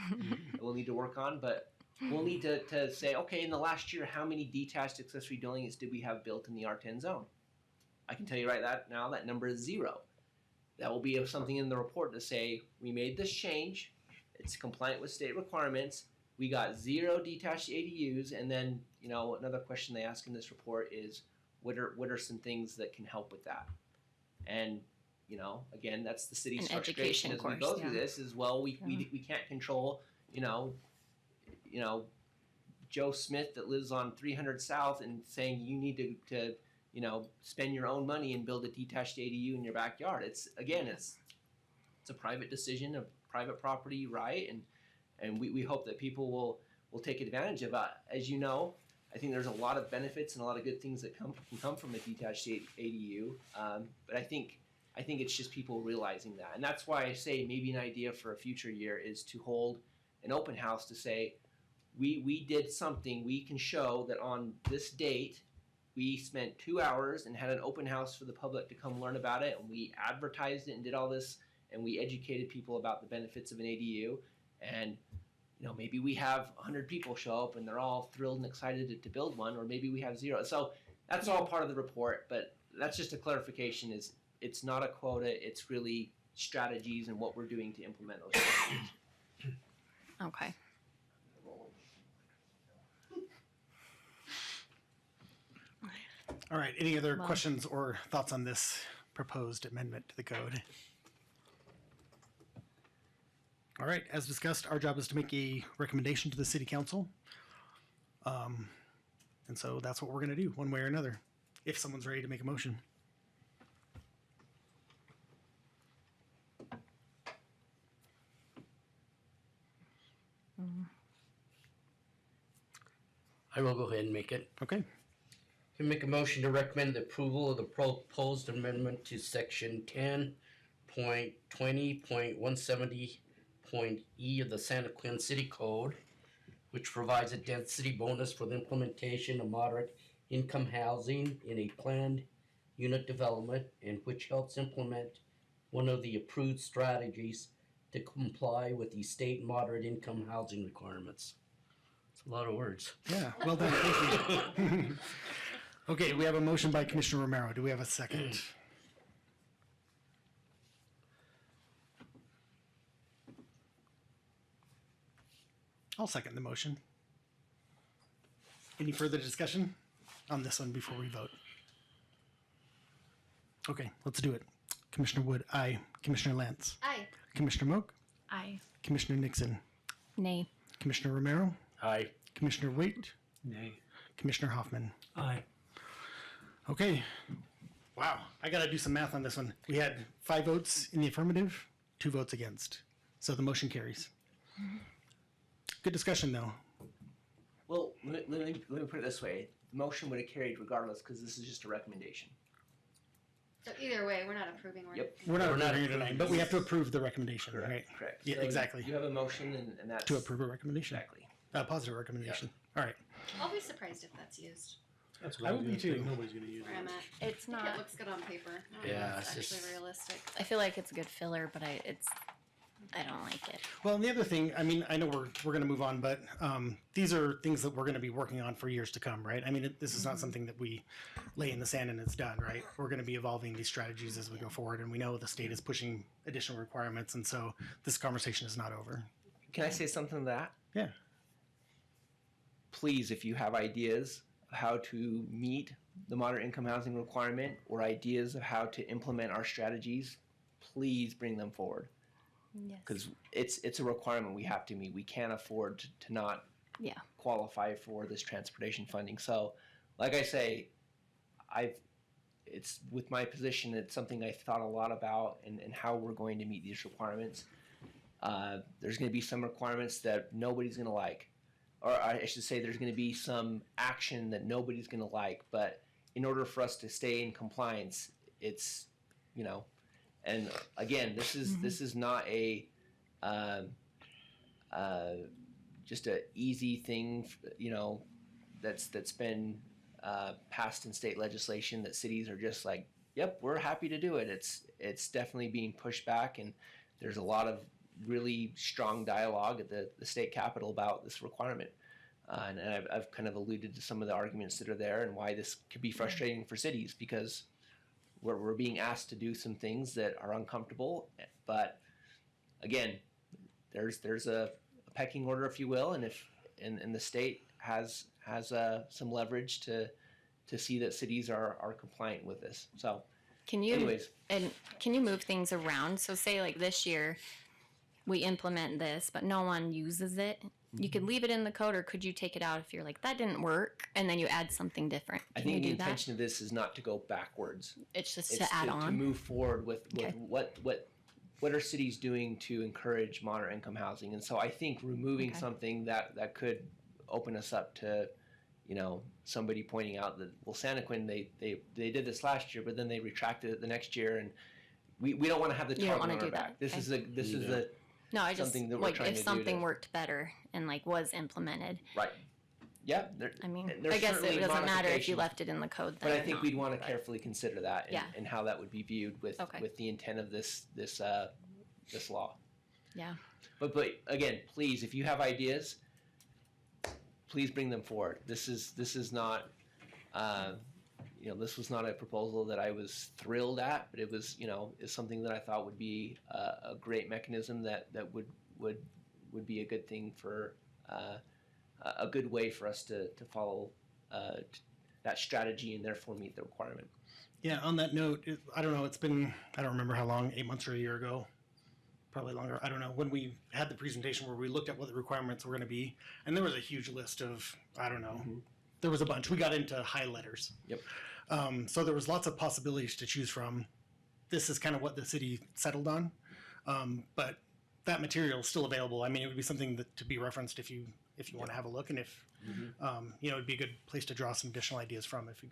that we'll need to work on, but we'll need to say, okay, in the last year, how many detached accessory dwelling units did we have built in the R10 zone? I can tell you right now that number is 0. That will be something in the report to say, we made this change, it's compliant with state requirements, we got 0 detached ADUs, and then, you know, another question they ask in this report is, what are some things that can help with that? And, you know, again, that's the city's An frustration education as we course, go through yeah. this is, well, we can't control, you know, Joe Smith that lives on 300 South and saying you need to you know, spend your own money and build a detached ADU in your backyard. It's a private decision, a private property right, and we hope that people will take advantage of it. As you know, I think there's a lot of benefits and a lot of good things that can come from a detached ADU. But I think it's just people realizing that, and that's why I say maybe an idea for a future year is to hold an open house to say we did something. We can show that on this date we spent 2 hours and had an open house for the public to come learn about it, and we advertised it and did all this, and we educated people about the benefits of an ADU. And you know, maybe we have 100 people show up and they're all thrilled and excited to build one, or maybe we have 0. So that's all part of the report, but that's just a clarification. Is it's not a quota; it's really strategies and what we're doing to implement those strategies. Okay. All right, any other Well- questions or thoughts on this proposed amendment to the code? All right, as discussed, our job is to make a recommendation to the city council. And so that's what we're going to do, one way or another, if someone's ready to make a motion. I will go ahead and make it. Okay, Can make a motion to recommend the approval of the proposed amendment to section 10.20.170.E of the Santaquin City Code, which provides a density bonus for the implementation of moderate income housing in a planned unit development, and which helps implement one of the approved strategies to comply with the state moderate income housing requirements. It's a lot of words. yeah, well done, thank you. Okay, we have a motion by Commissioner Romero. Do we have a second? I'll second the motion. Any further discussion on this one before we vote? Okay, let's do it. Commissioner Wood, aye. Commissioner Lance. Aye. Commissioner Moak. Aye. Commissioner Nixon. Nay. Commissioner Romero. Aye. Commissioner Waite. Nay. Commissioner Hoffman. Aye. Okay. Wow, I gotta do some math on this one. We had 5 votes in the affirmative, 2 votes against. So the motion carries. Good discussion, though. Well, let me put it this way: the motion would have carried regardless because this is just a recommendation. So either way, we're not approving. Yep. We're not We're not approving it tonight, approving but we this. have to approve the recommendation, right? Correct. Yeah, So exactly. You have a motion, and that's To approve a recommendation. exactly. A positive recommendation. All right. I'll be surprised if that's used. That's I would be too. Nobody's gonna use Where I'm it. at. It's I think not. it looks good on paper. I don't know Yeah, if it's it's actually just- realistic. I feel like it's a good filler, but I don't like it. Well, and the other thing, I mean, I know we're going to move on, but these are things that we're going to be working on for years to come, right? I mean, this is not something that we lay in the sand and it's done, right? We're going to be evolving these strategies as we go forward, and we know the state is pushing additional requirements, and so this conversation is not over. Can I say something to that? Yeah. Please, if you have ideas of how to meet the moderate income housing requirement or ideas of how to implement our strategies, please bring them forward. Yes. Because it's a requirement we have to meet. We can't afford to not Yeah. qualify for this transportation funding. So, like I say, it's with my position, it's something I thought a lot about and how we're going to meet these requirements. There's going to be some requirements that nobody's going to like, or I should say, there's going to be some action that nobody's going to like. But in order for us to stay in compliance, it's, and again, this is not a just a easy thing, that's been passed in state legislation that cities are just like, yep, we're happy to do it. It's definitely being pushed back, and there's a lot of really strong dialogue at the state capitol about this requirement. And I've kind of alluded to some of the arguments that are there and why this could be frustrating for cities, because we're being asked to do some things that are uncomfortable. But again, there's a pecking order, if you will, and if and the state has some leverage to see that cities are compliant with this. So Can you anyways, can you move things around? So say like this year we implement this, but no one uses it. You could leave it in the code, or could you take it out if you're like, that didn't work, and then you add something different? I Can you think the do that? intention of this is not to go backwards. It's just It's to add on. to move forward with Okay. what are cities doing to encourage moderate income housing. And so I think removing Okay. something that could open us up to, somebody pointing out that, well, Santaquin, they did this last year, but then they retracted it the next year, and we don't want to have the You don't target wanna on our do back. that. This Okay. is a No, I just something that we're like trying if to do something to- worked better and like was implemented. right. Yeah, there, I mean, there's I guess it certainly doesn't matter if you modifications, left it in the code. but then I or think not, we'd want to but- carefully consider that and, Yeah. and how that would be viewed with Okay. the intent of this law. Yeah. But again, please, if you have ideas, please bring them forward. This is not, this was not a proposal that I was thrilled at, but it was, is something that I thought would be a great mechanism that would be a good thing for a good way for us to follow that strategy and therefore meet the requirement. Yeah, on that note, I don't know, it's been, I don't remember how long, 8 months or a year ago, probably longer, I don't know, when we had the presentation where we looked at what the requirements were going to be, and there was a huge list of, I don't know, there was a bunch. We got into high letters. Yep. So there was lots of possibilities to choose from. This is kind of what the city settled on, but that material is still available. I mean, it would be something that to be referenced if you want to have a look, and if it'd be a good place to draw some additional ideas from. If you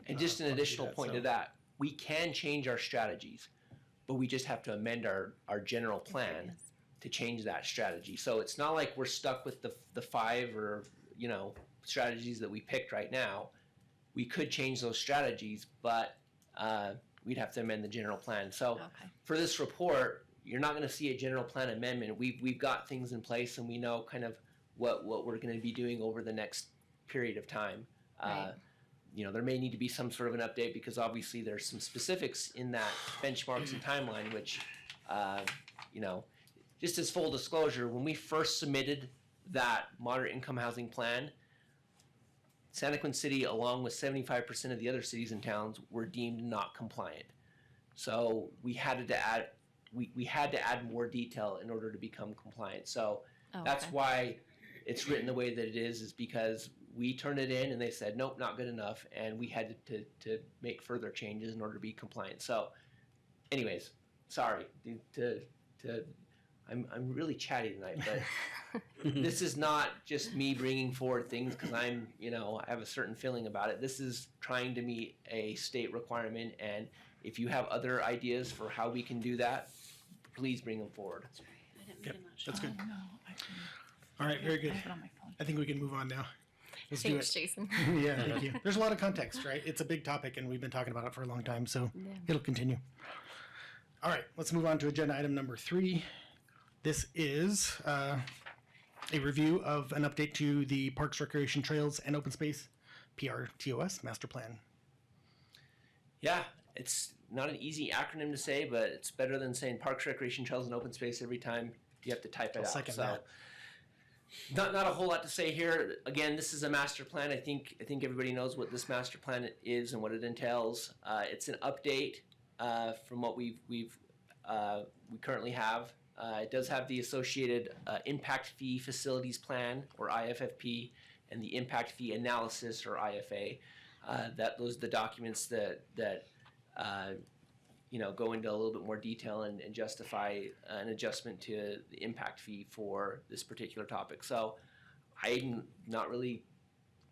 And just an want to do additional that, point so. to that, we can change our strategies, but we just have to amend our general plan to change that strategy. So it's not like we're stuck with the 5 or strategies that we picked right now. We could change those strategies, but we'd have to amend the general plan. So Okay. for this report, you're not going to see a general plan amendment. We've got things in place, and we know kind of what we're going to be doing over the next period of time. Right. There may need to be some sort of an update because obviously there's some specifics in that benchmarks and timeline, which, just as full disclosure, when we first submitted that moderate income housing plan, Santaquin City, along with 75% of the other cities and towns, were deemed not compliant. So we had to add, we had to add more detail in order to become compliant. So Oh, that's okay. why it's written the way that it is because we turned it in and they said, nope, not good enough. And we had to make further changes in order to be compliant. So anyways, sorry I'm really chatty tonight, but this is not just me bringing forward things because I have a certain feeling about it. This is trying to meet a state requirement. And if you have other ideas for how we can do that, please bring them forward. I didn't Yep, mean to that's good. No, All right, very good. I have it on my phone. I think we can move on now. Let's do Thanks, it. Jason. Yeah, thank you. There's a lot of context, right? It's a big topic, and we've been talking about it for a long time, so Yeah. it'll continue. All right, let's move on to agenda item number 3. This is a review of an update to the Parks, Recreation, Trails, and Open Space PRTOS master plan. Yeah, it's not an easy acronym to say, but it's better than saying Parks, Recreation, Trails, and Open Space every time you have to type it I'll out. second So, that. not a whole lot to say here. Again, this is a master plan. I think everybody knows what this master plan is and what it entails. It's an update from what we currently have. It does have the associated impact fee facilities plan, or IFFP, and the impact fee analysis, or IFA. Those are the documents that go into a little bit more detail and justify an adjustment to the impact fee for this particular topic. So I'm not really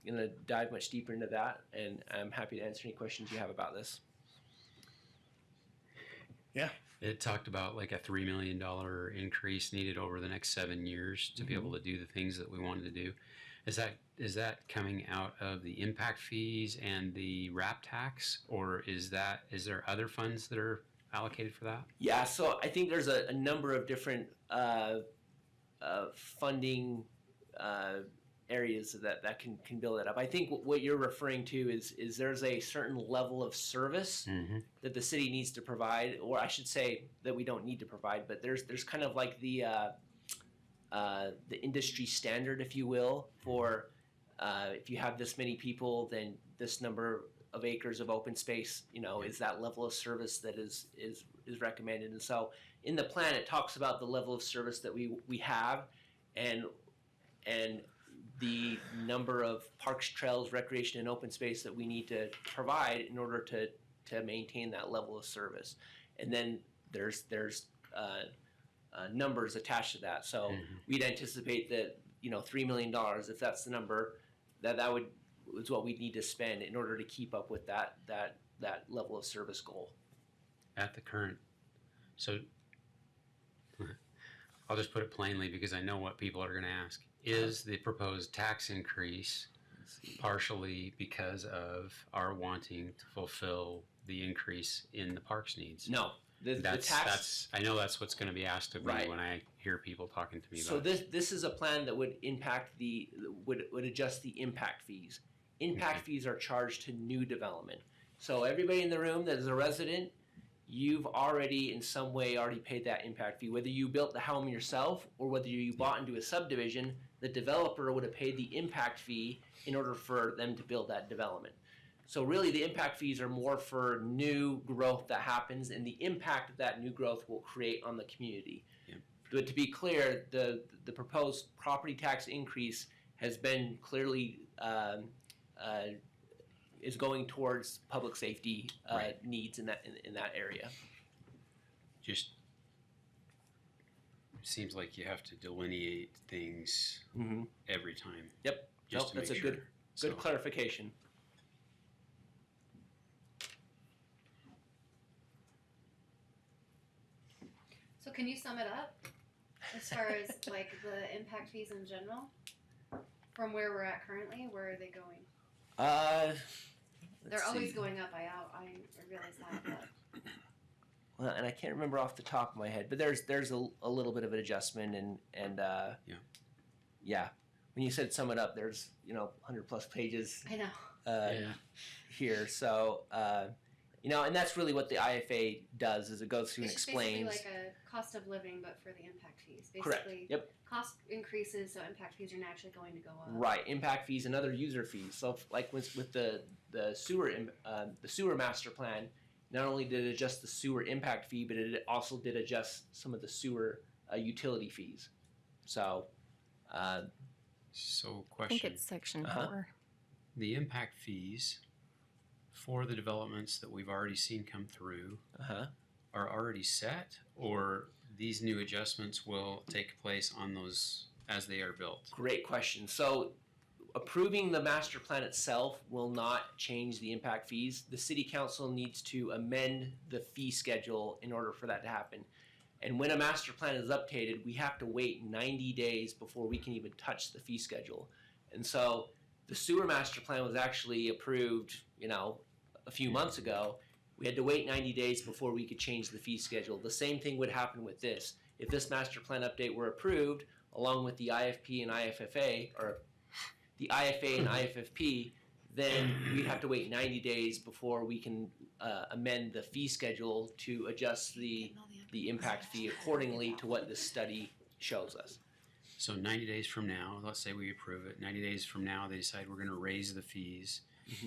going to dive much deeper into that, and I'm happy to answer any questions you have about this. Yeah. It talked about like a $3 million increase needed over the next 7 years to be able to do the things that we wanted to do. Is that coming out of the impact fees and the RAP tax, or is there other funds that are allocated for that? Yeah, so I think there's a number of different funding areas that can build that up. I think what you're referring to is there's a certain level of service that the city needs to provide, or I should say that we don't need to provide, but there's kind of like the industry standard, if you will, for if you have this many people, then this number of acres of open space, is that level of service that is recommended. And so in the plan, it talks about the level of service that we have, and the number of parks, trails, recreation, and open space that we need to provide in order to maintain that level of service. And then there's numbers attached to that. So we'd anticipate that $3 million, if that's the number, that is what we need to spend in order to keep up with that level of service goal. At the current, so I'll just put it plainly because I know what people are going to ask. Is the proposed tax increase partially because of our wanting to fulfill the increase in the parks needs? No. The tax. I know that's what's going to be asked of me Right. when I hear people talking to me So about it. this is a plan that would would adjust the impact fees. Impact fees are charged to new development. So everybody in the room that is a resident, you've already in some way paid that impact fee. Whether you built the home yourself or whether you bought into a subdivision, the developer would have paid the impact fee in order for them to build that development. So really the impact fees are more for new growth that happens and the impact that new growth will create on the community. Yep. But to be clear, the proposed property tax increase has been clearly is going towards public safety needs in that area. Just seems like you have to delineate things every time. Yep. Just to That's make a sure. good clarification. So can you sum it up as far as like the impact fees in general? From where we're at currently, where are they going? They're always going up. I realize that. But Well, and I can't remember off the top of my head, but there's a little bit of an adjustment and yeah. When you said sum it up, there's 100 plus pages I know. here. So and that's really what the IFA does is it goes through and It's explains. basically like a cost of living, but for the impact fees. Correct. Basically, Yep. cost increases, so impact fees are naturally going to go up. Right, impact fees and other user fees. So, like with the sewer master plan, not only did it adjust the sewer impact fee, but it also did adjust some of the sewer utility fees. So, So I think question, it's section Uh-huh. 4. the impact fees for the developments that we've already seen come through are already set, or these new adjustments will take place on those as they are built? Great question. So, approving the master plan itself will not change the impact fees. The city council needs to amend the fee schedule in order for that to happen. And when a master plan is updated, we have to wait 90 days before we can even touch the fee schedule. And so The sewer master plan was actually approved, a few months ago. We had to wait 90 days before we could change the fee schedule. The same thing would happen with this. If this master plan update were approved, along with the IFP and IFFA, or the IFA and IFFP, then we'd have to wait 90 days before we can amend the fee schedule to adjust the impact fee accordingly to what this study shows us. So 90 days from now, let's say we approve it, 90 days from now, they decide we're gonna raise the fees.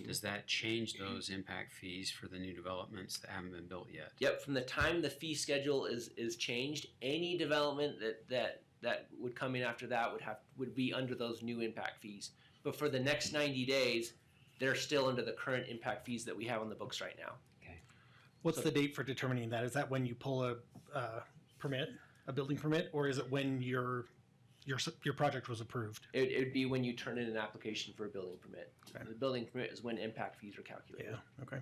Does that change those impact fees for the new developments that haven't been built yet? Yep, from the time the fee schedule is changed, any development that would come in after that would be under those new impact fees. But for the next 90 days, they're still under the current impact fees that we have on the books right now. What's the date for determining that? Is that when you pull a permit, a building permit, or is it when your project was approved? It would be when you turn in an application for a building permit. Okay. The building permit is when impact fees are calculated. Yeah. Okay.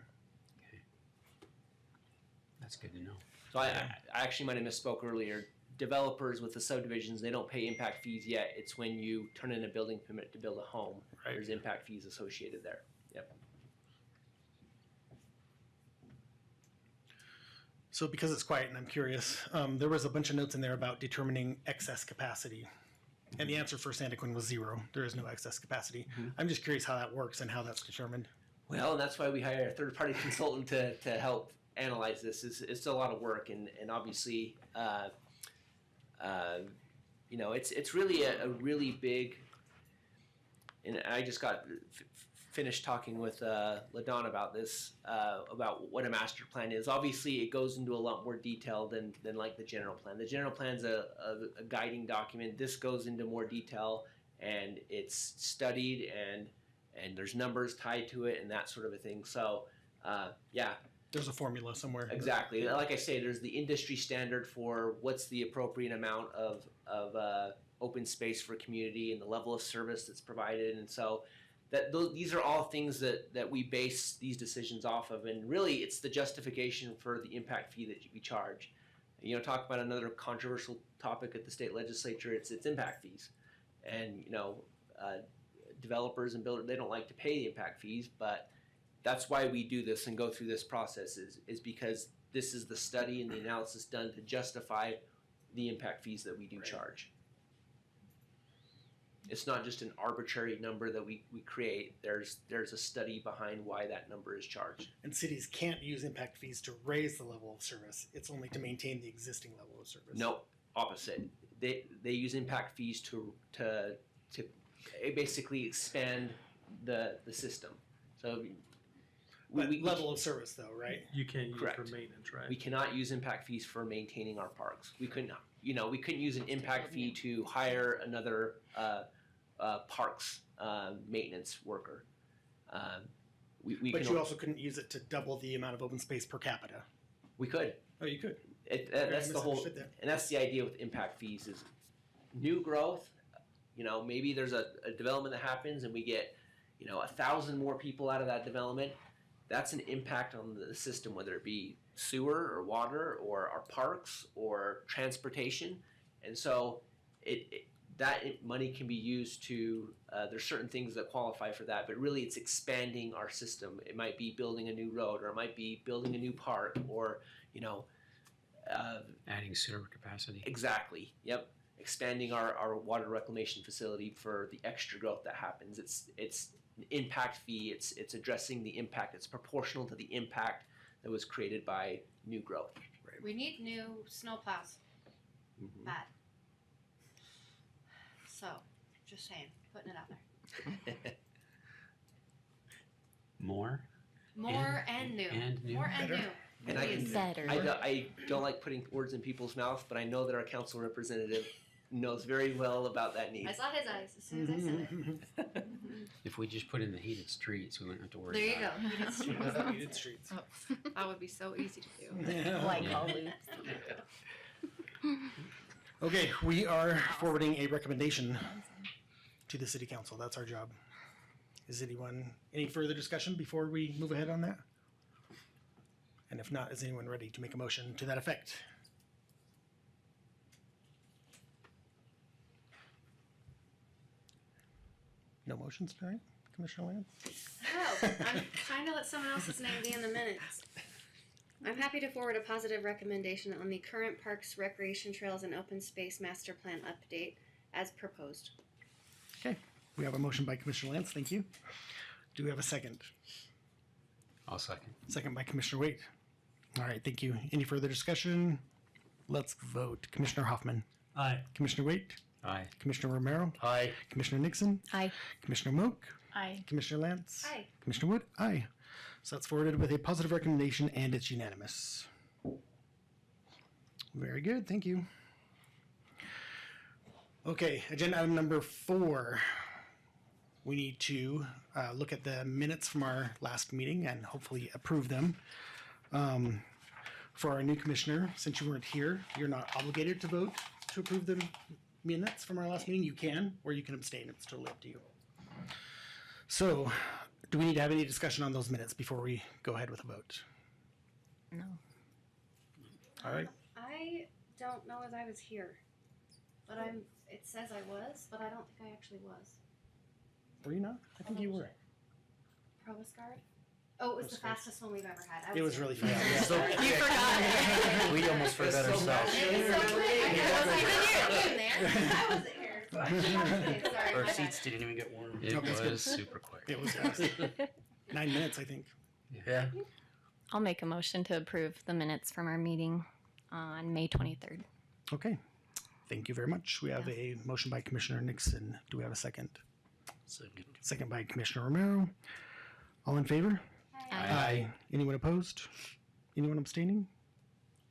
That's good to know. So I actually might have misspoke earlier. Developers with the subdivisions, they don't pay impact fees yet. It's when you turn in a building permit to build a home. Right. There's impact fees associated there. Yep. So because it's quiet and I'm curious, there was a bunch of notes in there about determining excess capacity. And the answer for Santaquin was 0. There is no excess capacity. I'm just curious how that works and how that's determined. Well, and that's why we hire a third-party consultant to help analyze this. It's a lot of work, and obviously, it's really a really big. And I just got finished talking with LaDon about this, about what a master plan is. Obviously, it goes into a lot more detail than like the general plan. The general plan's a guiding document. This goes into more detail, and it's studied, and there's numbers tied to it and that sort of a thing. So, yeah. There's a formula somewhere. Exactly. Like I say, there's the industry standard for what's the appropriate amount of open space for community and the level of service that's provided, and so these are all things that we base these decisions off of, and really it's the justification for the impact fee that we charge. Talk about another controversial topic at the state legislature. It's impact fees, and developers and builders, they don't like to pay the impact fees, but that's why we do this and go through this process is because this is the study and the analysis done to justify the impact fees that we do charge. It's not just an arbitrary number that we create. There's a study behind why that number is charged. And cities can't use impact fees to raise the level of service. It's only to maintain the existing level of service. No, opposite. They use impact fees to basically expand the system. So level of service, though, right? You can't use it Correct. for maintenance, right? we cannot use impact fees for maintaining our parks. We couldn't use an impact fee to hire another parks maintenance worker. But you also couldn't use it to double the amount of open space per capita. We could. Oh, you could. That's the whole, misunderstood that. and that's the idea with impact fees is new growth. Maybe there's a development that happens and we get 1,000 more people out of that development. That's an impact on the system, whether it be sewer or water or our parks or transportation. And so that money can be used to, there's certain things that qualify for that, but really it's expanding our system. It might be building a new road, or it might be building a new park, or, Adding sewer capacity. exactly, yep. Expanding our water reclamation facility for the extra growth that happens. It's an impact fee, it's addressing the impact, it's proportional to the impact that was created by new growth. We need new snowplows. Mhm. Bad. So, just saying, putting it out there. More? More and new. And new. More and Better. new. And Please. Better. I don't like putting words in people's mouths, but I know that our council representative knows very well about that need. I saw his eyes as soon as I said it. If we just put in the heated streets, we wouldn't have to worry There you about go. it. Heated streets. Heated streets. Oh, that would be so easy to do. Like all loops. Okay, we are forwarding a recommendation to the city council. That's our job. Is anyone, any further discussion before we move ahead on that? And if not, is anyone ready to make a motion to that effect? No motions tonight? Commissioner Lance? Oh, I'm trying to let someone else's name be in the minutes. I'm happy to forward a positive recommendation on the current parks, recreation trails, and open space master plan update as proposed. Okay, we have a motion by Commissioner Lance, thank you. Do we have a second? I'll second. Second by Commissioner Waite. All right, thank you. Any further discussion? Let's vote. Commissioner Hoffman, Aye. Commissioner Waite, Aye. Commissioner Romero, Aye. Commissioner Nixon, Aye. Commissioner Moak, I Commissioner Lance, Aye. Commissioner Wood, aye. So that's forwarded with a positive recommendation and it's unanimous. Very good, thank you. Okay, agenda item number 4. We need to look at the minutes from our last meeting and hopefully approve them. For our new commissioner, since you weren't here, you're not obligated to vote to approve the minutes from our last meeting. You can, or you can abstain. It's totally up to you. So, do we need to have any discussion on those minutes before we go ahead with a vote? No. All right. I don't know as I was here, but it says I was, but I don't think I actually was. Were you not? I think you were. Provost Guard? Oh, it was the fastest one we've ever had. It was there. really fast. So You forgot. we almost forgot ourselves. It was so quick. I wasn't here. I wasn't here. So okay, sorry. Our my bad. seats didn't even get warm. It Okay, that's good. was super quick. It was fast. 9 minutes, I think. Yeah. I'll make a motion to approve the minutes from our meeting on May 23rd. Okay. Thank you very much. We have a motion by Commissioner Nixon. Do we have a second? Second by Commissioner Romero. All in favor? Aye. Anyone opposed? Anyone abstaining?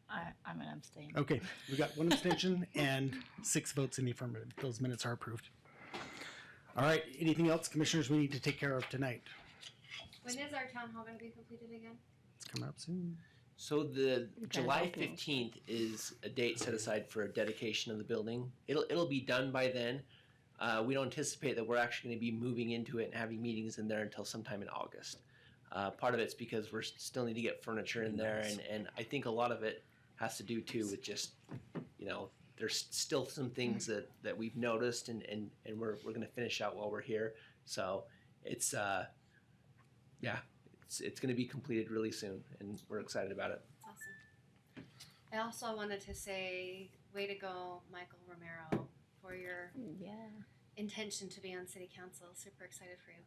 I'm gonna abstain. Okay, we got 1 abstention and 6 votes in the affirmative. Those minutes are approved. All right, anything else, commissioners, we need to take care of tonight? When is our town hall going to be completed again? It's coming up soon. So the Grand July opening. 15th is a date set aside for a dedication of the building. It'll be done by then. We don't anticipate that we're actually going to be moving into it and having meetings in there until sometime in August. Part of it's because we're still need to get furniture in there, and I think a lot of it has to do too with just, there's still some things that we've noticed and we're going to finish out while we're here. So it's it's going to be completed really soon, and we're excited about it. Awesome. I also wanted to say, way to go, Michael Romero, for your Yeah. intention to be on city council. Super excited for you.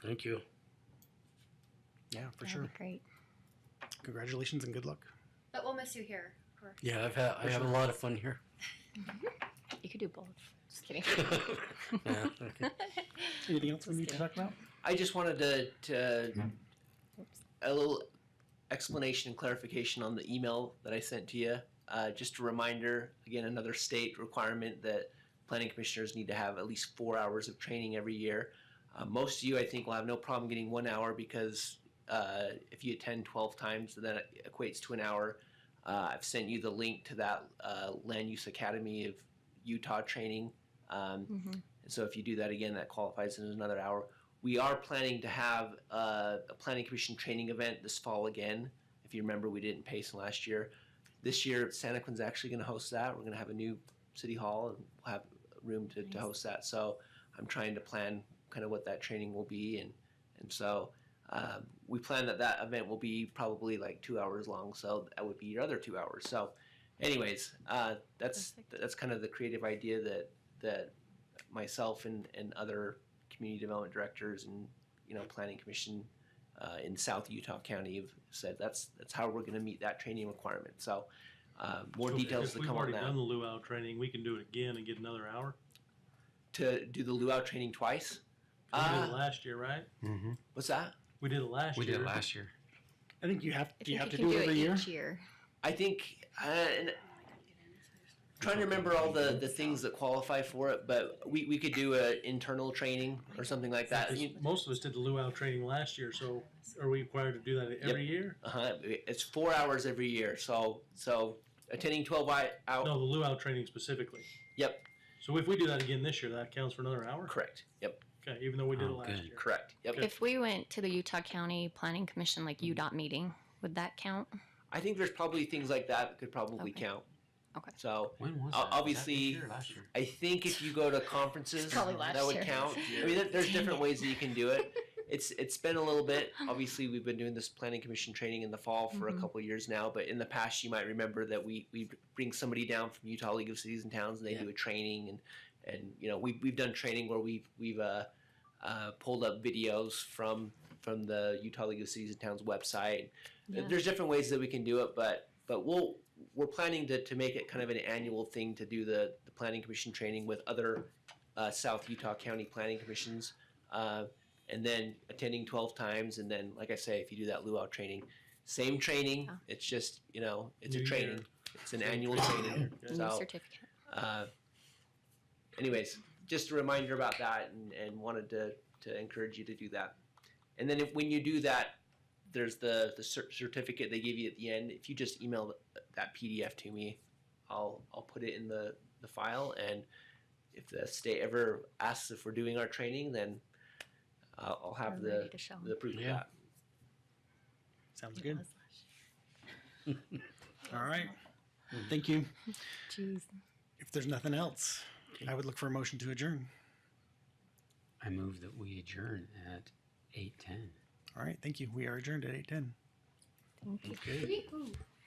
Thank you. Yeah, for That'd sure. be great. Congratulations and good luck. But we'll miss you here, of course. Yeah, I have a lot of fun here. You could do both. Just kidding. Yeah. Okay. Anything else we need to talk about? I just wanted to a little explanation and clarification on the email that I sent to you. Just a reminder, again, another state requirement that planning commissioners need to have at least 4 hours of training every year. Most of you, I think, will have no problem getting 1 hour because if you attend 12 times, then that equates to an hour. I've sent you the link to that Land Use Academy of Utah training. And so if you do that again, that qualifies as another hour. We are planning to have a planning commission training event this fall again. If you remember, we didn't pace last year. This year, Santaquin's actually going to host that. We're going to have a new city hall and we'll have room to host that. So I'm trying to plan kind of what that training will be. And so we plan that event will be probably like 2 hours long. So that would be your other 2 hours. So anyways, that's kind of the creative idea that myself and other community development directors and planning commission in South Utah County have said that's how we're going to meet that training requirement. So more details to come on If we've already that. done the luau training, we can do it again and get another hour. To do the luau training twice. We did it last year, right? Mm-hmm. What's that? We did it last We year. did it last year. I think you have. I Do you think have to can do it every year? each year. I think and trying to remember all the things that qualify for it, but we could do an internal training or something like that. Because most of us did the luau training last year, so are we required to do that every year? It's 4 hours every year. So attending 12 out. No, the luau training specifically. Yep. So if we do that again this year, that counts for another hour? Correct. Yep. Okay, even though we did it Oh, last good. year. Correct. Yep. Okay. If we went to the Utah County Planning Commission, like UDOT meeting, would that count? I think there's probably things like that could probably Okay. count. Okay. So When was that? that? Obviously- Was that this year or last year? I think if you go to conferences, Probably last that would year. count. I mean, there's different ways that you can do it. It's been a little bit. Obviously, we've been doing this planning commission training in the fall for a couple of years now. But in the past, you might remember that we bring somebody down from Utah League of Cities and Towns, and they do a training, and you know we've done training where we've pulled up videos from the Utah League of Cities and Towns website. Yeah. There's different ways that we can do it, but we're planning to make it kind of an annual thing to do the planning commission training with other South Utah County planning commissions, and then attending 12 times, and then like I say, if you do that luau training, same training. Oh. It's just it's New a training. year. It's an annual training. New So, certificate. anyways, just a reminder about that, and wanted to encourage you to do that. And then when you do that, there's the certificate they give you at the end. If you just email that PDF to me, I'll put it in the file. And if the state ever asks if we're doing our training, then I'll have We're ready to show 'em. the proof of Yeah. that. Sounds It good. was last year. All right. Thank you. Jeez. If there's nothing else, I would look for a motion to adjourn. I move that we adjourn at 8:10. All right. Thank you. We are adjourned at 8:10. Thank you. Good. Yee-hoo.